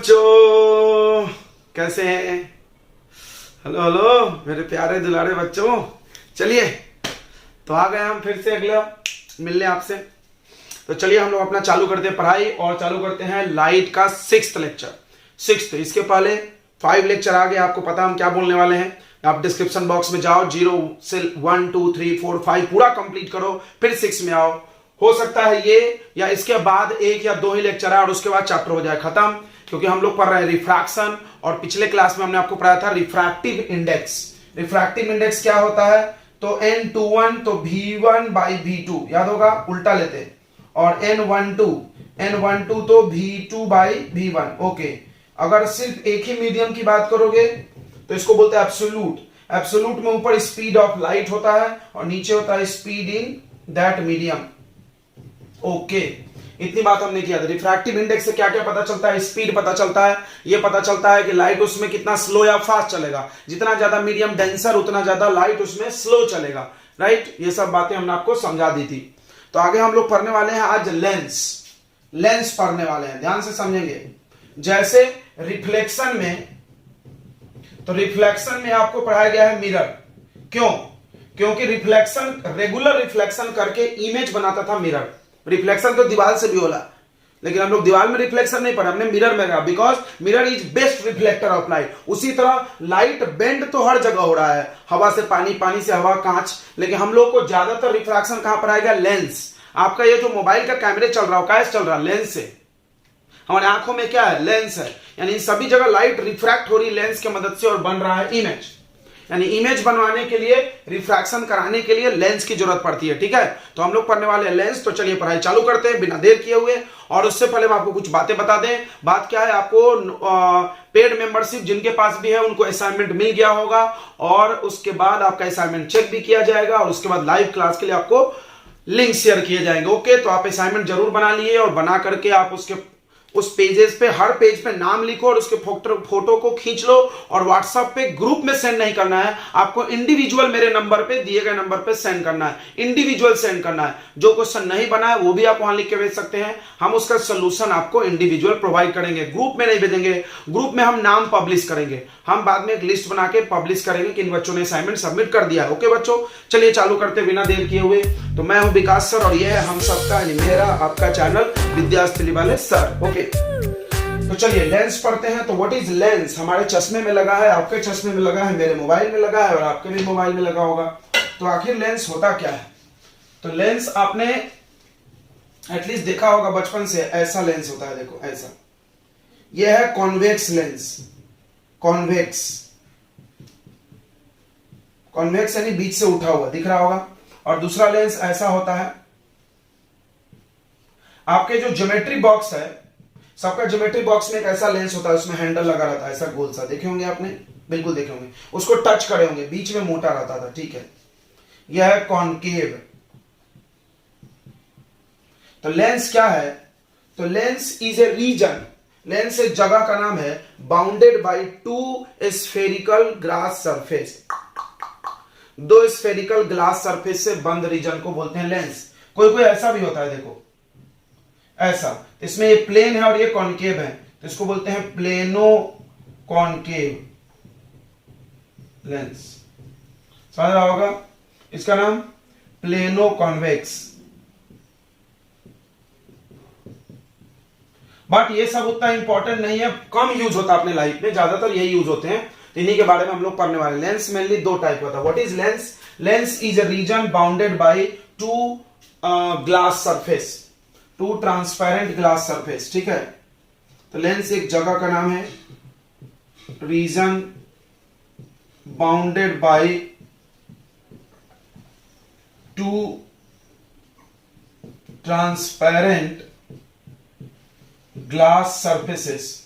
बच्चों, कैसे हैं? हेलो हेलो मेरे प्यारे दुलारे बच्चों, चलिए तो आ गए हम फिर से अगला मिलने आपसे। तो चलिए हम लोग अपना चालू करते हैं पढ़ाई और चालू करते हैं लाइट का 6th लेक्चर। इसके पहले 5 लेक्चर आ गए, आपको पता हम क्या बोलने वाले हैं। आप डिस्क्रिप्शन बॉक्स में जाओ, 0 से 1 2 3 4 5 पूरा कंप्लीट करो, फिर 6 में आओ। हो सकता है ये या इसके बाद 1 या 2 ही लेक्चर है और उसके बाद चैप्टर हो जाए खत्म, क्योंकि हम लोग पढ़ रहे हैं रिफ्रैक्शन और पिछले क्लास में हमने आपको पढ़ाया था रिफ्रैक्टिव इंडेक्स। रिफ्रैक्टिव इंडेक्स क्या होता है? तो N21 तो V1 बाई V2 याद होगा, उल्टा लेते हैं, और N12 तो V2 बाई V1। ओके, अगर सिर्फ एक ही मीडियम की बात करोगे तो इसको बोलते हैं एब्सोल्यूट। एब्सोल्यूट में ऊपर स्पीड ऑफ लाइट होता है और नीचे होता है speed in that medium. Okay, इतनी बात हमने किया था। रिफ्रैक्टिव इंडेक्स से क्या क्या पता चलता है? स्पीड पता चलता है, ये पता चलता है कि लाइट उसमें कितना स्लो या फास्ट चलेगा। जितना ज्यादा मीडियम डेंसर उतना ज्यादा लाइट उसमें स्लो चलेगा, राइट। ये सब बातें हमने आपको समझा दी थी। तो आगे हम लोग पढ़ने वाले हैं आज लेंस पढ़ने वाले हैं, ध्यान से समझेंगे। जैसे रिफ्लेक्शन में, तो रिफ्लेक्शन में आपको पढ़ाया गया है मिरर। क्यों? क्योंकि रिफ्लेक्शन, रेगुलर रिफ्लेक्शन करके इमेज बनाता था मिरर। रिफ्लेक्शन तो दीवार से भी होला, लेकिन हम लोग दीवार में रिफ्लेक्शन नहीं पढ़ा, हमने मिरर में कहा, because mirror is best reflector of light. उसी तरह लाइट बेंड तो हर जगह हो रहा है, हवा से पानी, पानी से हवा, कांच, लेकिन हम लोग को ज्यादातर रिफ्रैक्शन कहां पढ़ाया गया? लेंस। आपका ये जो मोबाइल का कैमरे चल रहा हो, कैसे चल रहा है? लेंस से। हमारे आंखों में क्या है? लेंस है। यानी सभी जगह लाइट रिफ्रैक्ट हो रही लेंस की मदद से और बन रहा है इमेज। यानी इमेज बनवाने के लिए, रिफ्रैक्शन कराने के लिए लेंस की जरूरत पड़ती है, ठीक है। तो हम लोग पढ़ने वाले हैं लेंस। तो चलिए पढ़ाई चालू करते हैं बिना देर किए हुए। और उससे पहले मैं आपको कुछ बातें बता दें। बात क्या है, आपको पेड मेंबरशिप जिनके पास भी है उनको असाइनमेंट मिल गया होगा, और उसके बाद आपका असाइनमेंट चेक भी किया जाएगा, और उसके बाद लाइव क्लास के लिए आपको लिंक शेयर किए जाएंगे। ओके, तो आप असाइनमेंट जरूर बना लिए और बना करके आप उस पेजेस पे, हर पेज पे नाम लिखो और उसके फोटो को खींच लो, और व्हाट्सएप पे ग्रुप में सेंड नहीं करना है आपको, इंडिविजुअल मेरे नंबर पे, दिए गए नंबर पे सेंड करना है, इंडिविजुअल सेंड करना है। जो क्वेश्चन नहीं बना है वो भी आप वहां लिख के भेज सकते हैं, हम उसका सोल्यूशन आपको इंडिविजुअल प्रोवाइड करेंगे। ग्रुप में नहीं भेजेंगे, ग्रुप में हम नाम पब्लिश करेंगे, हम बाद में एक लिस्ट बना के पब्लिश करेंगे कि इन बच्चों ने असाइनमेंट सबमिट कर दिया है। ओके बच्चों, चलिए चालू करते बिना देर किए हुए। तो मैं हूं विकास सर और यह है हम सबका, मेरा आपका चैनल विद्यास्थली वाले सर। ओके, तो चलिए लेंस पढ़ते हैं। तो व्हाट इज लेंस? हमारे चश्मे में लगा है, आपके चश्मे में लगा है, मेरे मोबाइल में लगा है और आपके भी मोबाइल में लगा होगा। तो आखिर लेंस होता क्या है? तो लेंस आपने एटलीस्ट देखा होगा बचपन से, ऐसा लेंस होता है, देखो ऐसा। यह है कॉन्वेक्स लेंस। कॉन्वेक्स यानी बीच से उठा हुआ, दिख रहा होगा। और दूसरा लेंस ऐसा होता है। आपके जो ज्योमेट्री बॉक्स है, सबका ज्योमेट्री बॉक्स में एक ऐसा लेंस होता है, उसमें हैंडल लगा रहता है, ऐसा गोल सा, देखे होंगे आपने, बिल्कुल देखे होंगे। उसको टच करे होंगे, बीच में मोटा रहता था, ठीक है। यह है कॉनकेव। तो लेंस क्या है? तो lens is a region, lens एक जगह का नाम है, bounded by 2 spherical glass surface. 2 spherical glass surface से बंद रीजन को बोलते हैं लेंस। कोई कोई ऐसा भी होता है, देखो ऐसा, इसमें ये प्लेन है और ये कॉनकेव है, तो इसको बोलते हैं प्लेनो कॉनकेव लेंस। समझ रहा होगा, इसका नाम प्लेनो कॉन्वेक्स। बट ये सब उतना इंपॉर्टेंट नहीं है, कम यूज होता है अपने लाइफ में, ज्यादातर यही यूज होते हैं। तो इन्हीं के बारे में हम लोग पढ़ने वाले। लेंस मेनली 2 टाइप का होता है। What is lens? Lens is a reason bounded by 2 glass surface, 2 transparent glass surface, ठीक है। तो लेंस एक जगह का नाम है, reason bounded by 2 transparent glass surfaces.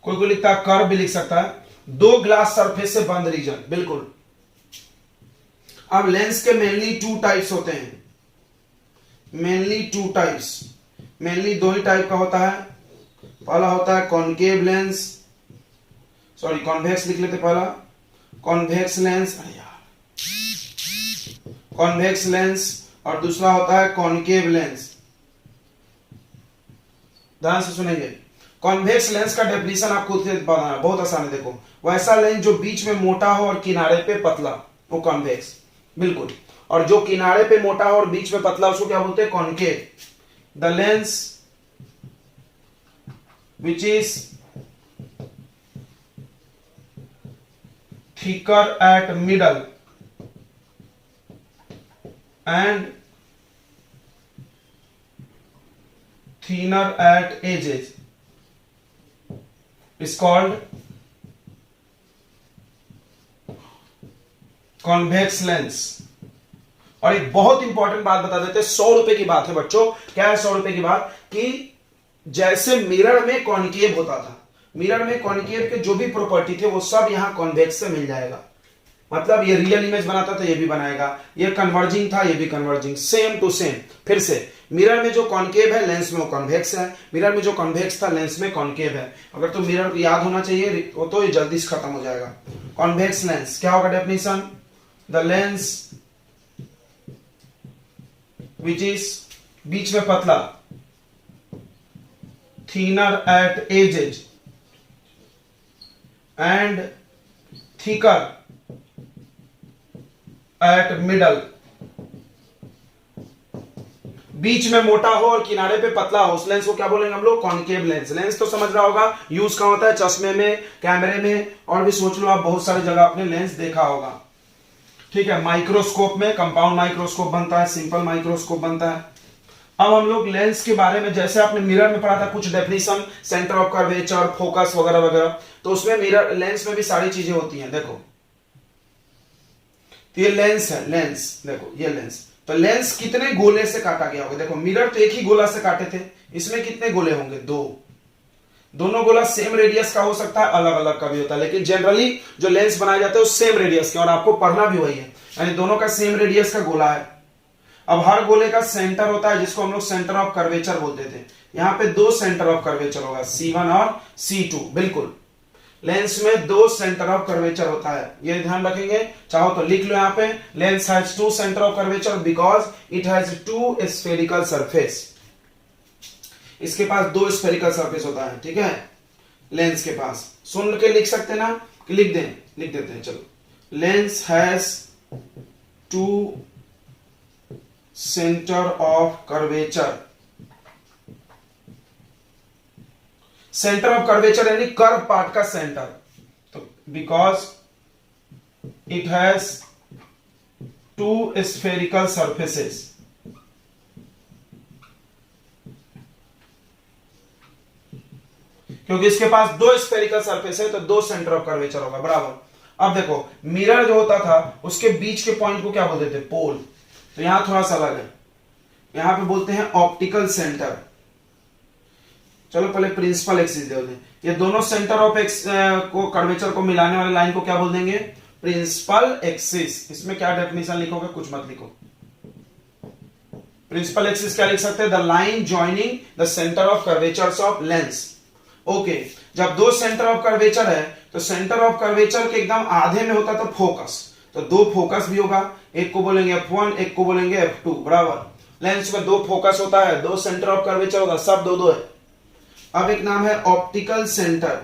कोई को लिखता है कर्व भी लिख सकता है, 2 ग्लास सरफेस से बंद रीजन, बिल्कुल। अब लेंस के मेनली 2 टाइप्स होते हैं, मेनली 2 टाइप्स, मेनली 2 ही टाइप का होता है। पहला होता है कॉनकेव लेंस, सॉरी कॉन्वेक्स लिख लेते पहला, कॉन्वेक्स लेंस, अरे यार, कॉन्वेक्स लेंस, और दूसरा होता है कॉनकेव लेंस। ध्यान से सुनेंगे। कॉन्वेक्स लेंस का डेफिनेशन आप खुद से बनाना, बहुत आसान है। देखो, वैसा लेंस जो बीच में मोटा हो और किनारे पे पतला, वो कॉन्वेक्स, बिल्कुल। और जो किनारे पे मोटा हो और बीच में पतला, उसको क्या बोलते हैं? Concave. The lens which is thicker at middle and thinner at edges is called convex lens। और एक बहुत इंपॉर्टेंट बात बता देते हैं, 100 रुपए की बात है बच्चों। क्या है 100 रुपए की बात? कि जैसे मिरर में कॉन्केव होता था, मिरर में कॉन्केव के जो भी प्रॉपर्टी थे वो सब यहां कॉन्वेक्स से मिल जाएगा। मतलब ये रियल इमेज बनाता था, ये भी बनाएगा, ये कन्वर्जिंग था, ये भी कन्वर्जिंग, सेम टू सेम। फिर से मिरर में जो कॉन्केव है लेंस में वो कॉन्वेक्स है, मिरर में जो कॉन्वेक्स था लेंस में कॉन्केव है। अगर तो मिरर को याद होना चाहिए वो तो ये जल्दी से खत्म हो जाएगा। कॉन्वेक्स लेंस क्या होगा definition? The lens which is बीच में पतला, thinner at edges and thicker at middle, बीच में मोटा हो और किनारे पे पतला हो, उस लेंस को क्या बोलेंगे हम लोग? Concave lens. लेंस तो समझ रहा होगा, यूज कहां होता है? चश्मे में, कैमरे में, और भी सोच लो आप, बहुत सारी जगह आपने लेंस देखा होगा। ठीक है, माइक्रोस्कोप में, कंपाउंड माइक्रोस्कोप बनता है, सिंपल माइक्रोस्कोप बनता है। अब हम लोग लेंस के बारे में, जैसे आपने मिरर में पढ़ा था कुछ definition, centre of curvature, focus वगैरह वगैरह, तो उसमें मिरर लेंस में भी सारी चीजें होती हैं। देखो तो ये लेंस है, लेंस देखो ये लेंस, तो लेंस कितने गोले से काटा गया होगा? देखो मिरर तो एक ही गोला से काटे थे, इसमें कितने गोले होंगे? 2। दोनों गोला सेम रेडियस का हो सकता है, अलग अलग का भी होता है, लेकिन जनरली जो लेंस बनाए जाते हैं वो सेम रेडियस के, और आपको पढ़ना भी वही है, यानी दोनों का सेम रेडियस का गोला है। अब हर गोले का सेंटर होता है जिसको हम लोग सेंटर ऑफ कर्वेचर बोलते थे। यहां पे 2 सेंटर ऑफ कर्वेचर होगा, C1 और C2, बिल्कुल। लेंस में 2 सेंटर ऑफ कर्वेचर होता है, ये ध्यान रखेंगे। चाहो तो लिख लो, यहां पे lens has 2 centre of curvature because it has 2 spherical surface. इसके पास 2 स्फेरिकल सरफेस होता है, ठीक है, लेंस के पास। सुन के लिख सकते ना, लिख देते हैं, चलो। Lens has 2 centre of curvature. Centre of curvature यानी कर्व पार्ट का सेंटर, तो because it has 2 spherical surfaces. क्योंकि इसके पास 2 स्फेरिकल सरफेस है तो 2 सेंटर ऑफ कर्वेचर होगा, बराबर। अब देखो मिरर जो होता था उसके बीच के पॉइंट को क्या बोलते थे? पोल। तो यहां थोड़ा सा अलग है, यहां पे बोलते हैं ऑप्टिकल सेंटर। चलो पहले प्रिंसिपल एक्सिस दे दें। ये दोनों सेंटर ऑफ को कर्वेचर को मिलाने वाले लाइन को क्या बोल देंगे? Principal axis. इसमें क्या डेफिनेशन लिखोगे? कुछ मत लिखो। प्रिंसिपल एक्सिस क्या लिख सकते हैं? The line joining the centre of curvatures of lens. Okay, जब 2 सेंटर ऑफ कर्वेचर है तो सेंटर ऑफ कर्वेचर के एकदम आधे में होता था फोकस, तो 2 फोकस भी होगा, एक को बोलेंगे F1, एक को बोलेंगे F2, बराबर। लेंस में 2 फोकस होता है, 2 सेंटर ऑफ कर्वेचर होगा, सब 2-2 है। अब एक नाम है ऑप्टिकल सेंटर।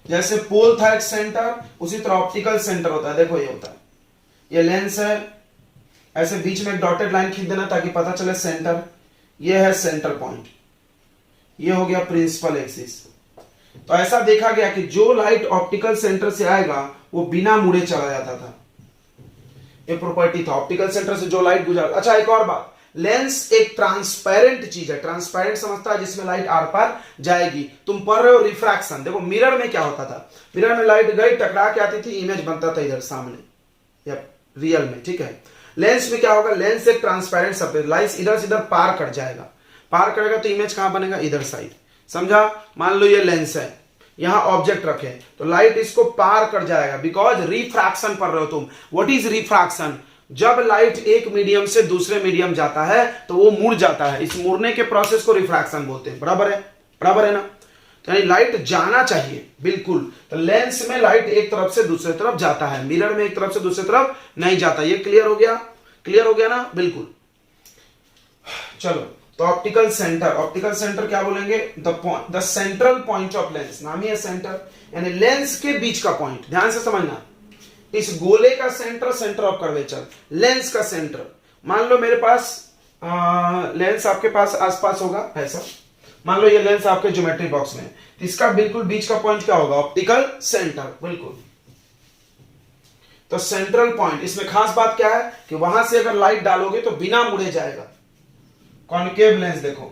जैसे पोल था एक सेंटर, उसी तरह ऑप्टिकल सेंटर होता है। देखो ये होता है, ये लेंस है, ऐसे बीच में एक डॉटेड लाइन खींच देना ताकि पता चले सेंटर। ये है सेंटर पॉइंट, ये हो गया प्रिंसिपल एक्सिस। तो ऐसा देखा गया कि जो लाइट ऑप्टिकल सेंटर से आएगा वो बिना मुड़े चला जाता था, ये प्रॉपर्टी था ऑप्टिकल सेंटर से जो लाइट गुजर। अच्छा एक और बात, लेंस एक ट्रांसपेरेंट चीज है, ट्रांसपेरेंट समझता है जिसमें लाइट आर पार जाएगी। तुम पढ़ रहे हो रिफ्रैक्शन, देखो मिरर में क्या होता था? मिरर में लाइट गई, टकरा के आती थी, इमेज बनता था इधर सामने या रियल में, ठीक है। लेंस में क्या होगा? लेंस एक ट्रांसपेरेंट सरफेस, लाइट इधर से इधर पार कर जाएगा, पार करेगा तो इमेज कहां बनेगा? इधर साइड, समझा? मान लो ये लेंस है, यहां ऑब्जेक्ट रखे तो लाइट इसको पार कर जाएगा, बिकॉज रिफ्रैक्शन पढ़ रहे हो तुम। What is refraction? जब लाइट एक मीडियम से दूसरे मीडियम जाता है तो वो मुड़ जाता है, इस मुड़ने के प्रोसेस को रिफ्रैक्शन बोलते हैं, बराबर है? बराबर है ना? तो यानी लाइट जाना चाहिए, बिल्कुल। तो लेंस में लाइट एक तरफ से दूसरे तरफ जाता है, मिरर में एक तरफ से दूसरे तरफ नहीं जाता। ये क्लियर हो गया? क्लियर हो गया ना? बिल्कुल। चलो तो ऑप्टिकल सेंटर क्या बोलेंगे, the central point of lens, नाम ही है सेंटर, यानी लेंस के बीच का पॉइंट। ध्यान से समझना, इस गोले का सेंटर ऑफ कर्वेचर, लेंस का सेंटर। मान लो मेरे पास लेंस आपके पास आसपास होगा ऐसा, मान लो ये लेंस आपके ज्योमेट्री बॉक्स में, इसका बिल्कुल बीच का पॉइंट क्या होगा, ऑप्टिकल सेंटर, बिल्कुल। तो सेंट्रल पॉइंट, इसमें खास बात क्या है कि वहां से अगर लाइट डालोगे तो बिना मुड़े जाएगा। कॉन्केव लेंस देखो,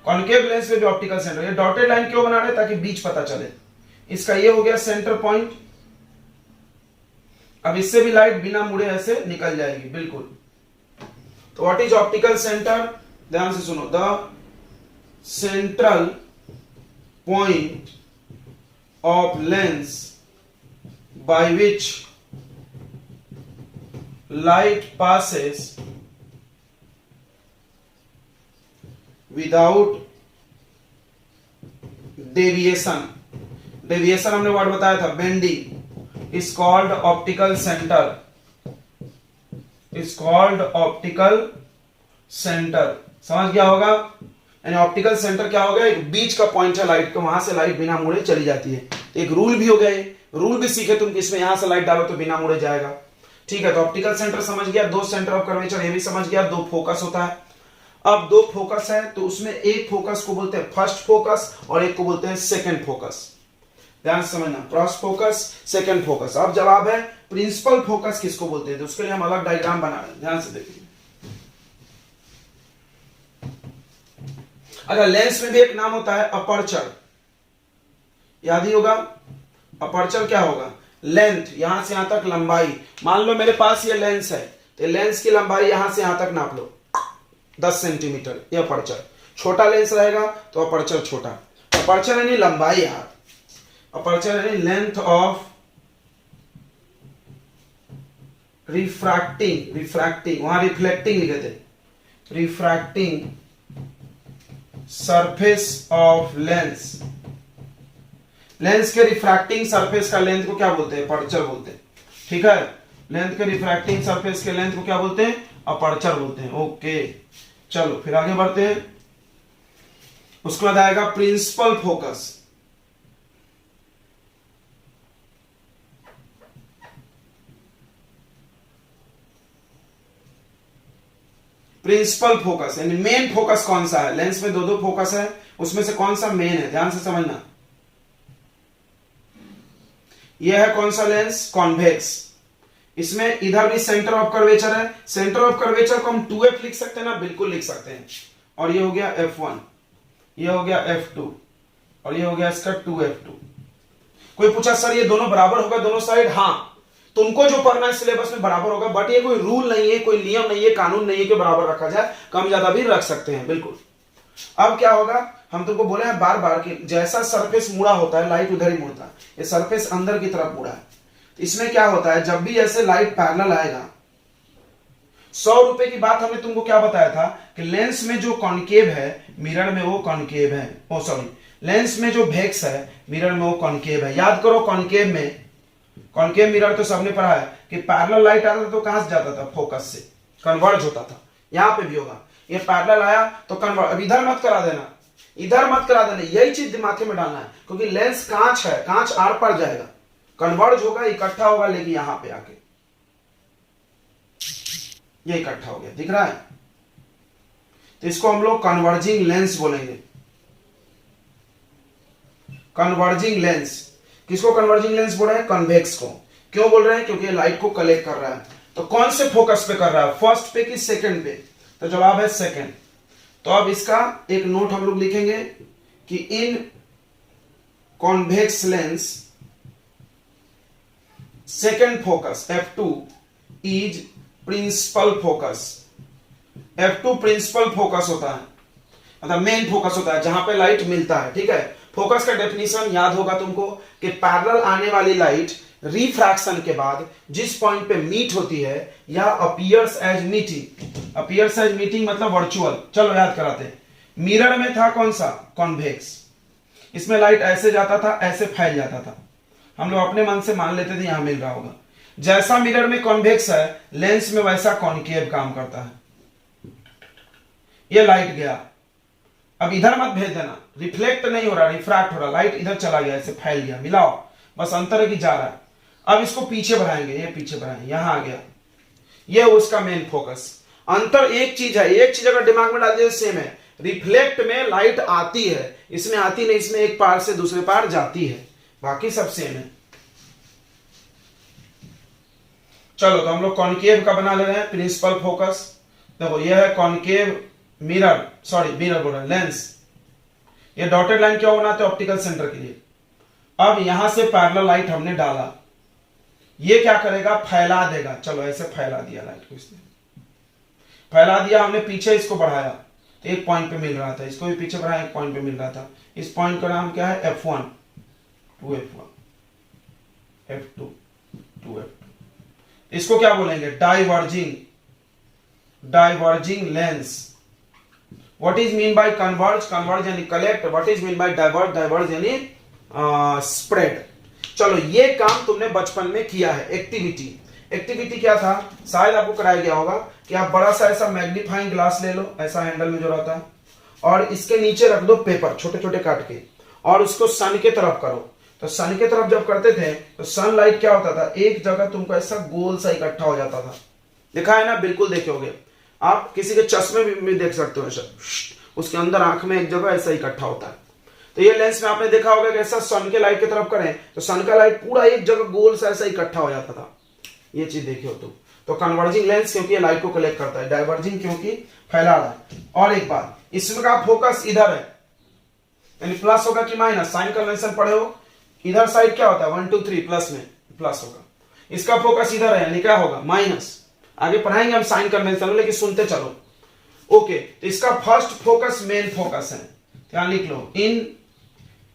कॉन्केव लेंस में भी ऑप्टिकल सेंटर, ये डॉटेड लाइन क्यों बना रहे, ताकि बीच पता चले। इसका ये हो गया सेंटर पॉइंट। अब इससे भी लाइट बिना मुड़े ऐसे निकल जाएगी, बिल्कुल। तो व्हाट इज ऑप्टिकल सेंटर, ध्यान से सुनो, the central point of lens by which light passes without deviation हमने वर्ड बताया था, bending, is called optical centre, समझ गया होगा। यानी ऑप्टिकल सेंटर क्या हो गया, एक बीच का पॉइंट है लाइट का, वहां से लाइट बिना मुड़े चली जाती है। तो एक रूल भी हो गया, रूल भी सीखे तुम, इसमें यहां से लाइट डालो तो बिना मुड़े जाएगा। ठीक है, तो ऑप्टिकल सेंटर समझ गया, दो सेंटर ऑफ कर्वेचर, ये भी समझ गया, दो फोकस होता है। अब दो फोकस है तो उसमें एक फोकस को बोलते हैं फर्स्ट फोकस और एक को बोलते हैं सेकंड फोकस। ध्यान से समझना, फर्स्ट फोकस, सेकंड फोकस। अब जवाब है प्रिंसिपल फोकस किसको बोलते हैं, तो उसके लिए हम अलग डायग्राम बना रहे हैं, ध्यान से देखिए। अगर लेंस में भी एक नाम होता है अपर्चर, याद ही होगा। अपर्चर क्या होगा, लेंथ, यहां से यहां तक लंबाई। मान लो मेरे पास ये लेंस है, तो लेंस की लंबाई यहां से यहां तक नाप लो 10 सेंटीमीटर, ये अपर्चर। छोटा लेंस रहेगा तो अपर्चर छोटा। अपर्चर यानी लंबाई यार, अपर्चर यानी लेंथ ऑफ रिफ्रैक्टिंग, वहां रिफ्लेक्टिंग लिखे थे, refracting surface of lens. Lens के रिफ्रैक्टिंग सरफेस का लेंथ को क्या बोलते हैं, अपर्चर बोलते हैं। ठीक है, लेंथ के रिफ्रैक्टिंग सरफेस के लेंथ को क्या बोलते हैं, अपर्चर बोलते हैं। ओके, चलो फिर आगे बढ़ते हैं। उसके बाद आएगा प्रिंसिपल फोकस। प्रिंसिपल फोकस यानी मेन फोकस कौन सा है, लेंस में दो फोकस है, उसमें से कौन सा मेन है, ध्यान से समझना। यह है कौन सा लेंस, कॉन्वेक्स। इसमें इधर भी सेंटर ऑफ कर्वेचर है, सेंटर ऑफ कर्वेचर को हम 2f लिख सकते हैं ना, बिल्कुल लिख सकते हैं। और ये हो गया f1, ये हो गया f2 और ये हो गया इसका 2f2। कोई पूछा सर ये दोनों बराबर होगा दोनों साइड, हाँ तुमको जो पढ़ना है सिलेबस में बराबर होगा, बट ये कोई रूल नहीं है, कोई नियम नहीं है, कानून नहीं है कि बराबर रखा जाए, कम ज्यादा भी रख सकते हैं, बिल्कुल। अब क्या होगा, हम तुमको बोले हैं बार बार कि जैसा सरफेस मुड़ा होता है लाइट उधर ही मुड़ता है, ये सरफेस अंदर की तरफ मुड़ा है। इसमें क्या होता है, जब भी ऐसे लाइट पैरेलल आएगा, 100 रुपए की बात हमने तुमको क्या बताया था कि लेंस में जो कॉन्केव है मिरर में वो कॉन्केव है, ओ सॉरी, लेंस में जो वेक्स है मिरर में वो कॉन्केव है। याद करो, कॉन्केव में, कॉन्केव मिरर तो सबने पढ़ा है कि पैरेलल लाइट आता था तो कहां से जाता था, फोकस से कन्वर्ज होता था। यहां पे भी होगा, ये पैरेलल आया तो कन्वर्ज। अब इधर मत करा देना, इधर मत करा देना, यही चीज दिमाग में डालना है, क्योंकि लेंस कांच है, कांच आर पार जाएगा, कन्वर्ज होगा, इकट्ठा होगा, लेकिन यहां पे आके ये इकट्ठा हो गया, दिख रहा है। तो इसको हम लोग कन्वर्जिंग लेंस बोलेंगे, कन्वर्जिंग लेंस। किसको कन्वर्जिंग लेंस बोल रहे हैं, कन्वेक्स को। क्यों बोल रहे हैं, क्योंकि ये लाइट को कलेक्ट कर रहा है। तो कौन से फोकस पे कर रहा है, फर्स्ट पे कि सेकंड पे, तो जवाब है सेकंड। तो अब इसका एक नोट हम लोग लिखेंगे कि in convex lens second focus F2 is principal focus. F2 principal focus होता है, मतलब मेन फोकस होता है, जहां पे लाइट मिलता है। ठीक है, फोकस का डेफिनेशन याद होगा तुमको कि पैरेलल आने वाली लाइट रिफ्रैक्शन के बाद जिस पॉइंट पे मीट होती है या appears as meeting. Appears as meeting मतलब वर्चुअल। चलो याद कराते हैं, मिरर में था कौन सा, कॉन्वेक्स। इसमें लाइट ऐसे जाता था, ऐसे फैल जाता था, हम लोग अपने मन से मान लेते थे यहां मिल रहा होगा। जैसा मिरर में कॉन्वेक्स है, लेंस में वैसा कॉन्केव काम करता है। ये लाइट गया, अब इधर मत भेज देना, रिफ्लेक्ट नहीं हो रहा, रिफ्रैक्ट हो रहा, लाइट इधर चला गया, ऐसे फैल गया, मिलाओ, बस अंतर है कि जा रहा है। अब इसको पीछे बढ़ाएंगे, ये पीछे बढ़ाएंगे, यहां आ गया, ये उसका मेन फोकस। अंतर एक चीज है, एक चीज अगर दिमाग में डाल दिया सेम है, रिफ्लेक्ट में लाइट आती है, इसमें आती नहीं, इसमें एक पार से दूसरे पार जाती है, बाकी सब सेम है। चलो तो हम लोग कॉनकेव का बना ले रहे हैं प्रिंसिपल फोकस। देखो ये है कॉनकेव मिरर, सॉरी मिरर बोल रहे हैं, लेंस। ये डॉटेड लाइन क्यों बनाते हैं? ऑप्टिकल सेंटर के लिए। अब यहां से पैरेलल लाइट हमने डाला, ये क्या करेगा? फैला देगा। चलो ऐसे फैला दिया लाइट को, इसने फैला दिया, हमने पीछे इसको बढ़ाया तो एक पॉइंट पे मिल रहा था, इसको भी पीछे बढ़ाया, एक पॉइंट पे मिल रहा था। इस पॉइंट का नाम क्या है? F1 2 F1 F2 2 F2। इसको क्या बोलेंगे? Diverging lens. What is mean by converge? Converge यानी collect. What is mean by diverge? Diverge यानी स्प्रेड। चलो ये काम तुमने बचपन में किया है। एक्टिविटी क्या था? शायद आपको कराया गया होगा कि आप बड़ा सा ऐसा मैग्नीफाइंग ग्लास ले लो, ऐसा हैंडल में जो रहता है, और इसके नीचे रख दो पेपर छोटे छोटे काट के, और उसको सन के तरफ करो। तो सन के तरफ जब करते थे तो सनलाइट क्या होता था? एक जगह तुमको ऐसा गोल सा इकट्ठा हो जाता था। देखा है ना? बिल्कुल देखे होगे आप, किसी के चश्मे भी देख सकते हो ऐसा, उसके अंदर आंख में एक जगह ऐसा इकट्ठा होता है। तो ये लेंस में आपने देखा होगा कि ऐसा सन के लाइट की तरफ करें तो सन का लाइट पूरा एक जगह गोल सा ऐसा इकट्ठा हो जाता था। ये चीज देखी हो तुम। तो कन्वर्जिंग लेंस क्योंकि ये लाइट को कलेक्ट करता है, डाइवर्जिंग क्योंकि फैला रहा है। और एक बात, इसमें का फोकस इधर है, यानी प्लस होगा कि माइनस? साइन कन्वेंशन पढ़े हो, इधर साइड क्या होता है? 1 2 3 प्लस में प्लस होगा। इसका फोकस इधर है, यानी क्या होगा? माइनस। आगे पढ़ाएंगे हम साइन कन्वेंशन, लेकिन सुनते चलो। ओके, तो इसका फर्स्ट फोकस मेन फोकस है, यहां लिख लो।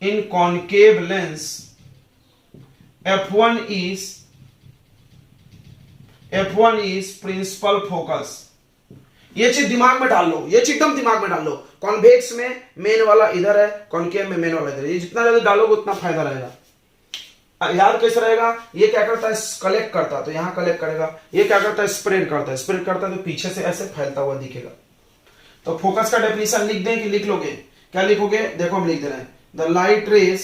In concave lens F1 is principal focus. ये चीज दिमाग में डाल लो, ये चीज एकदम दिमाग में डाल लो। कॉन्वेक्स में मेन वाला इधर है, कॉनकेव में मेन वाला इधर है। ये जितना ज्यादा डालोगे उतना फायदा रहेगा। याद कैसे रहेगा? ये क्या करता है? कलेक्ट करता है, तो यहां कलेक्ट करेगा। ये क्या करता है? स्प्रेड करता है। स्प्रेड करता है तो पीछे से ऐसे फैलता हुआ दिखेगा। तो फोकस का डेफिनेशन लिख दें कि लिख लोगे? क्या लिखोगे? देखो हम लिख दे रहे हैं, द लाइट रेज,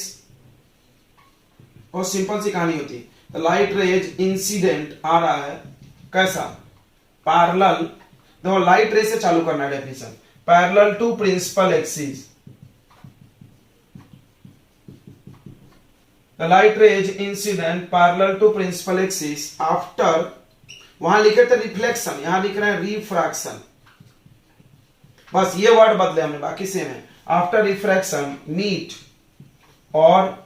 और सिंपल सी कहानी होती है, द लाइट रेज इंसिडेंट आ रहा है कैसा? पैरेलल। देखो लाइट रे से चालू करना है definition, parallel to principal axis. The light rays incident parallel to principal axis after, वहां लिखे थे रिफ्लेक्शन, यहां लिख रहे हैं रिफ्रैक्शन। बस ये वर्ड बदले हमने, बाकी सेम है। आफ्टर रिफ्रैक्शन मीट और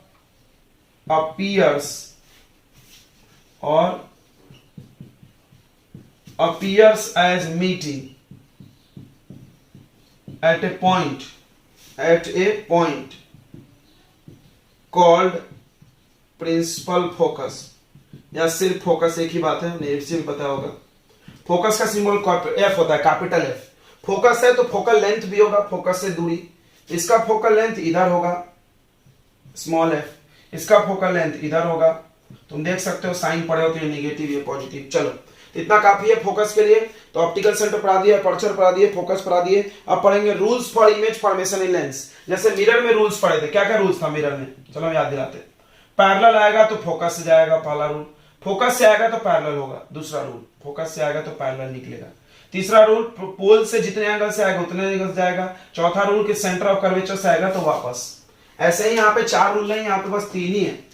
appears as meeting at a point called principal focus। या सिर्फ फोकस एक ही बात है, नहीं सिर्फ पता होगा। फोकस का सिंबल एफ होता है, कैपिटल एफ। फोकस है तो फोकल लेंथ भी होगा, फोकस से दूरी। इसका फोकल लेंथ इधर होगा, स्मॉल एफ। इसका फोकल लेंथ इधर होगा। तुम देख सकते हो साइन पढ़े हो तो ये नेगेटिव, ये पॉजिटिव। चलो इतना काफी है फोकस के लिए। तो ऑप्टिकल सेंटर पढ़ा दिया, अपर्चर पढ़ा दिए, फोकस पढ़ा दिए। अब पढ़ेंगे rules for image formation in lens. जैसे मिरर में रूल्स पढ़े थे, क्या क्या रूल्स था मिरर में? चलो हम याद दिलाते। पैरेलल आएगा तो फोकस से जाएगा, पहला रूल। फोकस से आएगा तो पैरेलल होगा, दूसरा रूल। फोकस से आएगा तो पैरेलल निकलेगा। तीसरा रूल, पोल से जितने एंगल से आएगा उतने एंगल से जाएगा। चौथा रूल, कि सेंटर ऑफ कर्वेचर से आएगा तो वापस। ऐसे ही यहाँ पे 4 रूल नहीं, यहाँ पे बस 3 ही है।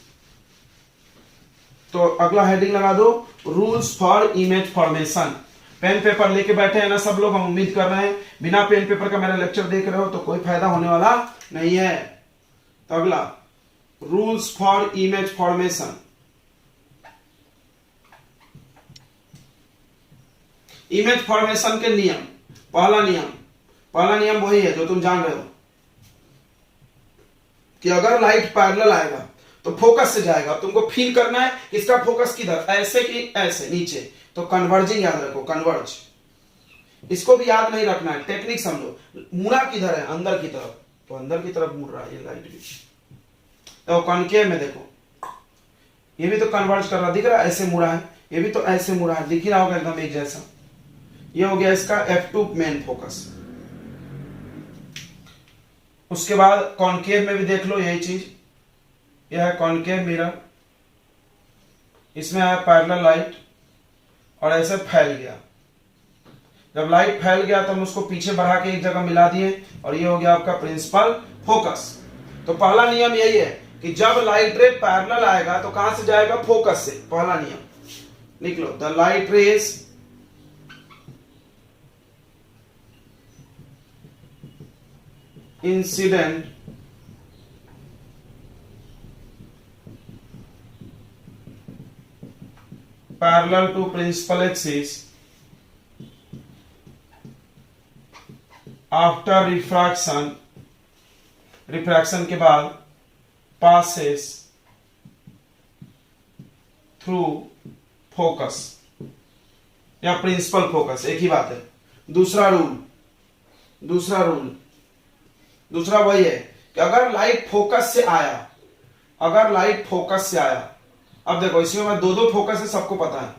तो अगला हेडिंग लगा दो, rules for image formation. Pen paper लेके बैठे हैं ना सब लोग? हम उम्मीद कर रहे हैं बिना पेन पेपर का मेरा लेक्चर देख रहे हो तो कोई फायदा होने वाला नहीं है। तो अगला, rules for image formation. Image formation के नियम। पहला नियम वही है जो तुम जान रहे हो कि अगर लाइट पैरेलल आएगा तो फोकस से जाएगा। तुमको फील करना है इसका फोकस किधर, ऐसे कि ऐसे नीचे। तो कन्वर्जिंग याद रखो, कन्वर्ज। इसको भी याद नहीं रखना है, टेक्निक समझो। मुड़ा किधर है? अंदर की तरफ। तो अंदर की तरफ मुड़ रहा है ये लाइट भी। तो कॉनकेव में देखो, ये भी तो कन्वर्ज कर रहा, दिख रहा है? ऐसे मुड़ा है, ये भी तो ऐसे मुड़ा है, दिख ही रहा होगा एकदम एक जैसा। ये हो गया इसका F2 मेन फोकस। उसके बाद कॉनकेव में भी देख लो यही चीज, यह है कॉनकेव मिरर, इसमें आया पैरेलल लाइट और ऐसे फैल गया। जब लाइट फैल गया तो हम उसको पीछे बढ़ा के एक जगह मिला दिए और ये हो गया आपका प्रिंसिपल फोकस। तो पहला नियम यही है कि जब लाइट रे पैरेलल आएगा तो कहां से जाएगा, फोकस से। पहला नियम लिख लो, the light rays incident parallel to principal axis after refraction, refraction के बाद passes थ्रू फोकस या प्रिंसिपल फोकस, एक ही बात है। दूसरा वही है कि अगर लाइट फोकस से आया, अब देखो इसमें मैं दो फोकस है, सबको पता है,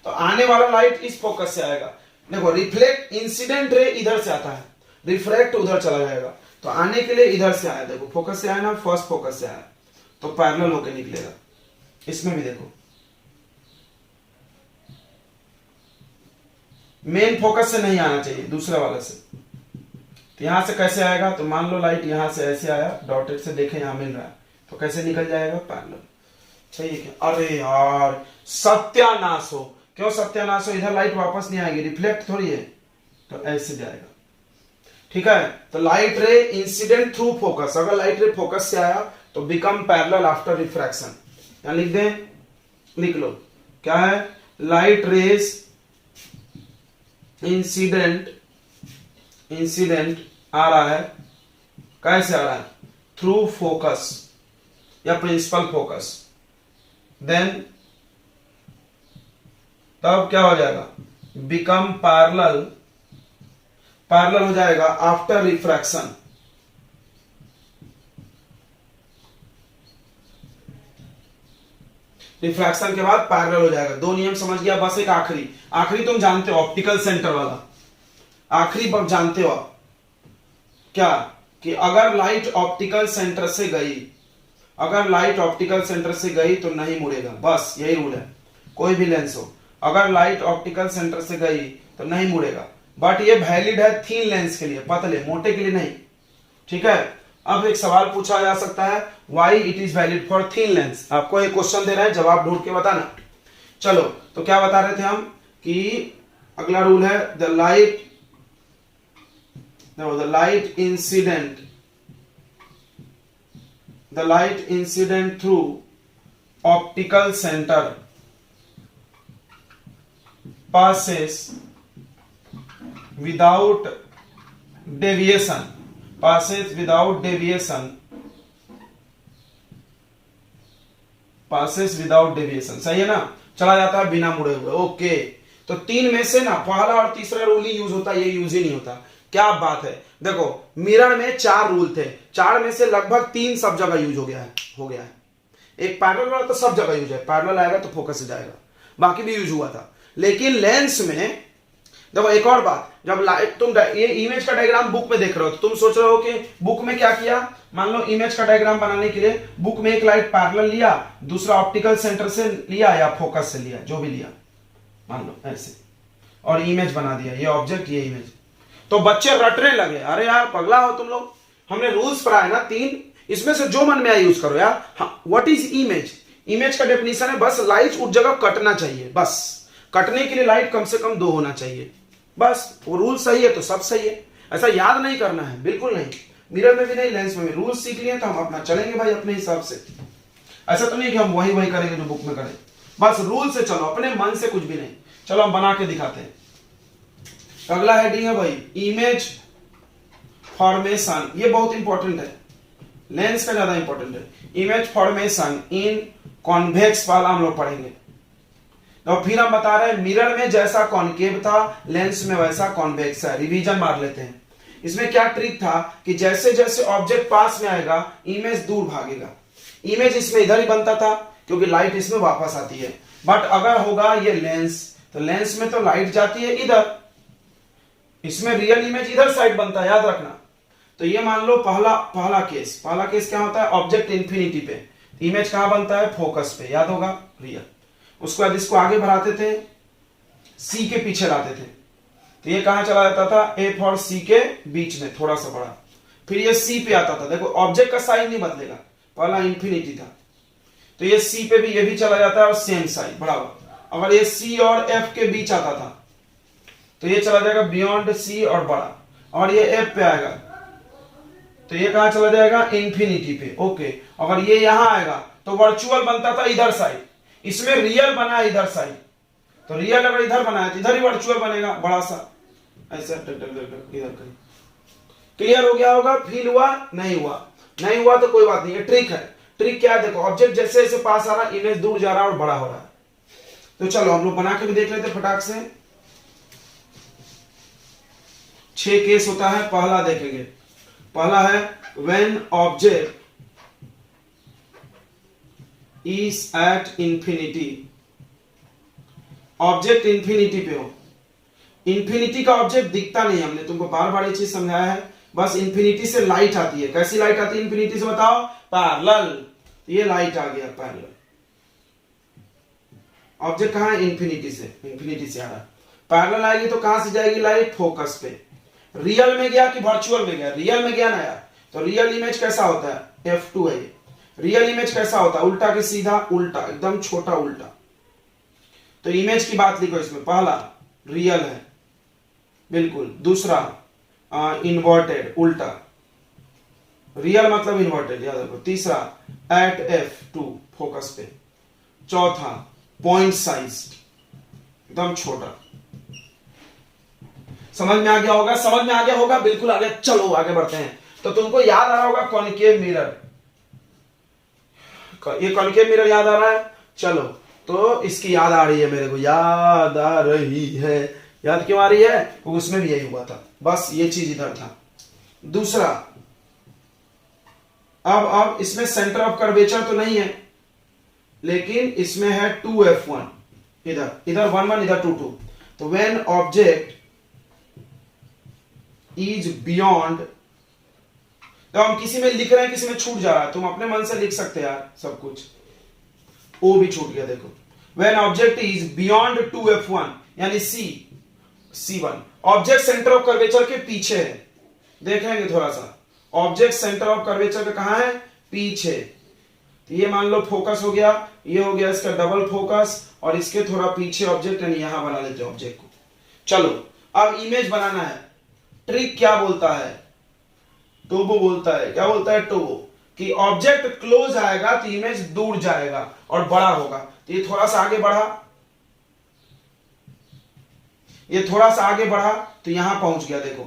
तो आने वाला लाइट इस फोकस से आएगा। देखो रिफ्लेक्ट इंसिडेंट रे इधर से आता है, रिफ्रैक्ट उधर चला जाएगा, तो आने के लिए इधर से आया, देखो फोकस से आया ना, फर्स्ट फोकस से आया तो पैरेलल होके निकलेगा। इसमें भी देखो मेन फोकस से नहीं आना चाहिए, दूसरे वाले से। तो यहां से कैसे आएगा, तो मान लो लाइट यहां से ऐसे आया, डॉटेड से देखे यहां मिल रहा है, तो कैसे निकल जाएगा, पैरेलल। सही है क्या? अरे यार सत्यानाश हो। क्यों सत्यानाश हो, इधर लाइट वापस नहीं आएगी, रिफ्लेक्ट थोड़ी है, तो ऐसे जाएगा। ठीक है, तो light ray incident through focus, अगर लाइट रे फोकस से आया तो बिकम पैरेलल आफ्टर रिफ्रैक्शन। यहां लिख दें, लिख लो क्या है, लाइट रेज इंसिडेंट आ रहा है, कैसे आ रहा है, थ्रू फोकस या प्रिंसिपल फोकस, देन तब क्या हो जाएगा, बिकम पैरेलल हो जाएगा आफ्टर रिफ्रैक्शन। रिफ्रैक्शन के बाद पैरेलल हो जाएगा। दो नियम समझ गया, बस एक आखिरी तुम जानते हो, ऑप्टिकल सेंटर वाला आखिरी बात जानते हो आप क्या, कि अगर लाइट ऑप्टिकल सेंटर से गई तो नहीं मुड़ेगा, बस यही रूल है। कोई भी लेंस हो, अगर लाइट ऑप्टिकल सेंटर से गई तो नहीं मुड़ेगा, बट ये वैलिड है थीन लेंस के लिए, पतले मोटे के लिए नहीं। ठीक है, अब एक सवाल पूछा जा सकता है, why it is valid for thin lens. आपको एक क्वेश्चन दे रहा है, जवाब ढूंढ के बताना। चलो, तो क्या बता रहे थे हम कि अगला रूल है, the light incident through optical centre passes without deviation, सही है ना, चला जाता है बिना मुड़े हुए। ओके, तो तीन में से ना पहला और तीसरा रूल ही यूज होता है, ये यूज ही नहीं होता। क्या बात है, देखो मिरर में 4 रूल थे, 4 में से लगभग 3 सब जगह यूज हो गया है। एक पैरेलल वाला तो सब जगह यूज है, पैरेलल आएगा तो फोकस से जाएगा, बाकी भी यूज हुआ था। लेकिन लेंस में देखो एक और बात, जब लाइट तुम ये इमेज का डायग्राम बुक में देख रहे हो तो तुम सोच रहे हो कि बुक में क्या किया, मान लो इमेज का डायग्राम बनाने के लिए बुक में एक लाइट पैरेलल लिया, दूसरा ऑप्टिकल सेंटर से लिया या फोकस से लिया, जो भी लिया मान लो ऐसे, और इमेज बना दिया, ये ऑब्जेक्ट ये इमेज। तो बच्चे रटने लगे, अरे यार पगला हो तुम लोग, हमने रूल्स पढ़ाए ना 3, इसमें से जो मन में आया यूज करो यार। What is image? इमेज का डेफिनेशन है बस लाइट उस जगह कटना चाहिए, बस कटने के लिए लाइट कम से कम 2 होना चाहिए, बस। वो रूल सही है तो सब सही है, ऐसा याद नहीं करना है, बिल्कुल नहीं। मिरर में भी नहीं, लेंस में भी रूल सीख लिए तो हम अपना चलेंगे भाई अपने हिसाब से। ऐसा तो नहीं कि हम वही करेंगे जो बुक में करें, बस रूल से चलो, अपने मन से कुछ भी नहीं। चलो हम बना के दिखाते हैं। अगला हेडिंग है भाई इमेज फॉर्मेशन, ये बहुत इंपॉर्टेंट है, लेंस का ज्यादा इंपॉर्टेंट है। इमेज फॉर्मेशन इन कॉन्वेक्स वाला हम लोग पढ़ेंगे। तो फिर हम बता रहे हैं मिरर में जैसा कॉन्केव था, लेंस में वैसा कॉन्वेक्स है। रिवीजन मार लेते हैं। इसमें क्या ट्रिक था कि जैसे जैसे ऑब्जेक्ट पास में आएगा इमेज दूर भागेगा। इमेज इसमें इधर ही बनता था क्योंकि लाइट इसमें वापस आती है, बट अगर होगा ये लेंस, तो लेंस में तो लाइट जाती है इधर, इसमें रियल इमेज इधर साइड बनता है, याद रखना। तो ये मान लो पहला केस क्या होता है, ऑब्जेक्ट इंफिनिटी पे, इमेज कहां बनता है, फोकस पे, याद होगा, रियल। उसके बाद इसको आगे बढ़ाते थे, सी के पीछे लाते थे, तो ये कहां चला जाता था, एफ और सी के बीच में थोड़ा सा बड़ा, फिर ये सी पे आता था। देखो ऑब्जेक्ट का साइज नहीं बदलेगा, पहला इंफिनिटी था, तो ये सी पे भी, ये भी चला जाता है और सेम साइज बड़ा हुआ। अगर ये सी और एफ के बीच आता था तो ये चला जाएगा बियॉन्ड सी और बड़ा, और ये एफ पे आएगा तो ये कहां चला जाएगा, इंफिनिटी पे। ओके, अगर ये यहां आएगा तो वर्चुअल बनता था इधर साइड, इसमें रियल बना इधर साइड, तो रियल अगर इधर बनाया तो इधर ही वर्चुअल बनेगा बड़ा सा, ऐसा इधर कहीं। क्लियर हो गया होगा, फील हुआ, नहीं हुआ तो कोई बात नहीं, ये ट्रिक है। ट्रिक क्या है, देखो ऑब्जेक्ट जैसे जैसे पास आ रहा है, इमेज दूर जा रहा है और बड़ा हो रहा है। तो चलो हम लोग बना के भी देख लेते फटाक से। 6 केस होता है, पहला देखेंगे, पहला है when object is at infinity, object infinity पे हो। इंफिनिटी का ऑब्जेक्ट दिखता नहीं, हमने तुमको बार बार ये चीज समझाया है, बस इंफिनिटी से लाइट आती है। कैसी लाइट आती है इंफिनिटी से, बताओ, पैरेलल, ये लाइट आ गया पैरेलल। ऑब्जेक्ट कहां है, इंफिनिटी से आ रहा है, पैरेलल आएगी तो कहां से जाएगी लाइट, फोकस पे। रियल में गया कि वर्चुअल में गया, रियल में गया ना यार, तो रियल इमेज कैसा होता है, F2 है। रियल इमेज कैसा होता है, उल्टा के सीधा, उल्टा, एकदम छोटा उल्टा। तो इमेज की बात लिखो इसमें, पहला रियल है बिल्कुल, दूसरा इन्वर्टेड उल्टा, रियल मतलब इन्वर्टेड याद रखो, तीसरा एट F2 फोकस पे, चौथा पॉइंट साइज एकदम छोटा। समझ में आ गया होगा, बिल्कुल आ गया। चलो आगे बढ़ते हैं। तो तुमको याद आ रहा होगा कॉन्केव मिरर, ये कॉन्केव मिरर याद आ रहा है। चलो तो इसकी याद आ रही है, मेरे को याद आ रही है। याद क्यों आ रही है, तो उसमें भी यही हुआ था, बस ये चीज इधर था। दूसरा, अब इसमें सेंटर ऑफ कर्वेचर तो नहीं है, लेकिन इसमें है 2F1, इधर 1 इधर 2 तो व्हेन ऑब्जेक्ट इज बियॉन्ड, तो हम किसी में लिख रहे हैं, किसी में छूट जा रहा है, तुम अपने मन से लिख सकते यार सब कुछ, ओ भी छूट गया। देखो when object is beyond 2F1 यानी C1, object centre of curvature के पीछे है। देखेंगे थोड़ा सा, ऑब्जेक्ट सेंटर ऑफ कर्वेचर का कहां है, पीछे। तो ये मान लो फोकस हो गया, ये हो गया इसका डबल फोकस, और इसके थोड़ा पीछे ऑब्जेक्ट, यानी यहां बना लेते ऑब्जेक्ट को। चलो अब इमेज बनाना है। ट्रिक क्या बोलता है, टोबो बोलता है, क्या बोलता है टोबो, कि ऑब्जेक्ट क्लोज आएगा तो इमेज दूर जाएगा और बड़ा होगा। तो ये थोड़ा सा आगे बढ़ा, ये थोड़ा सा आगे बढ़ा तो यहां पहुंच गया, देखो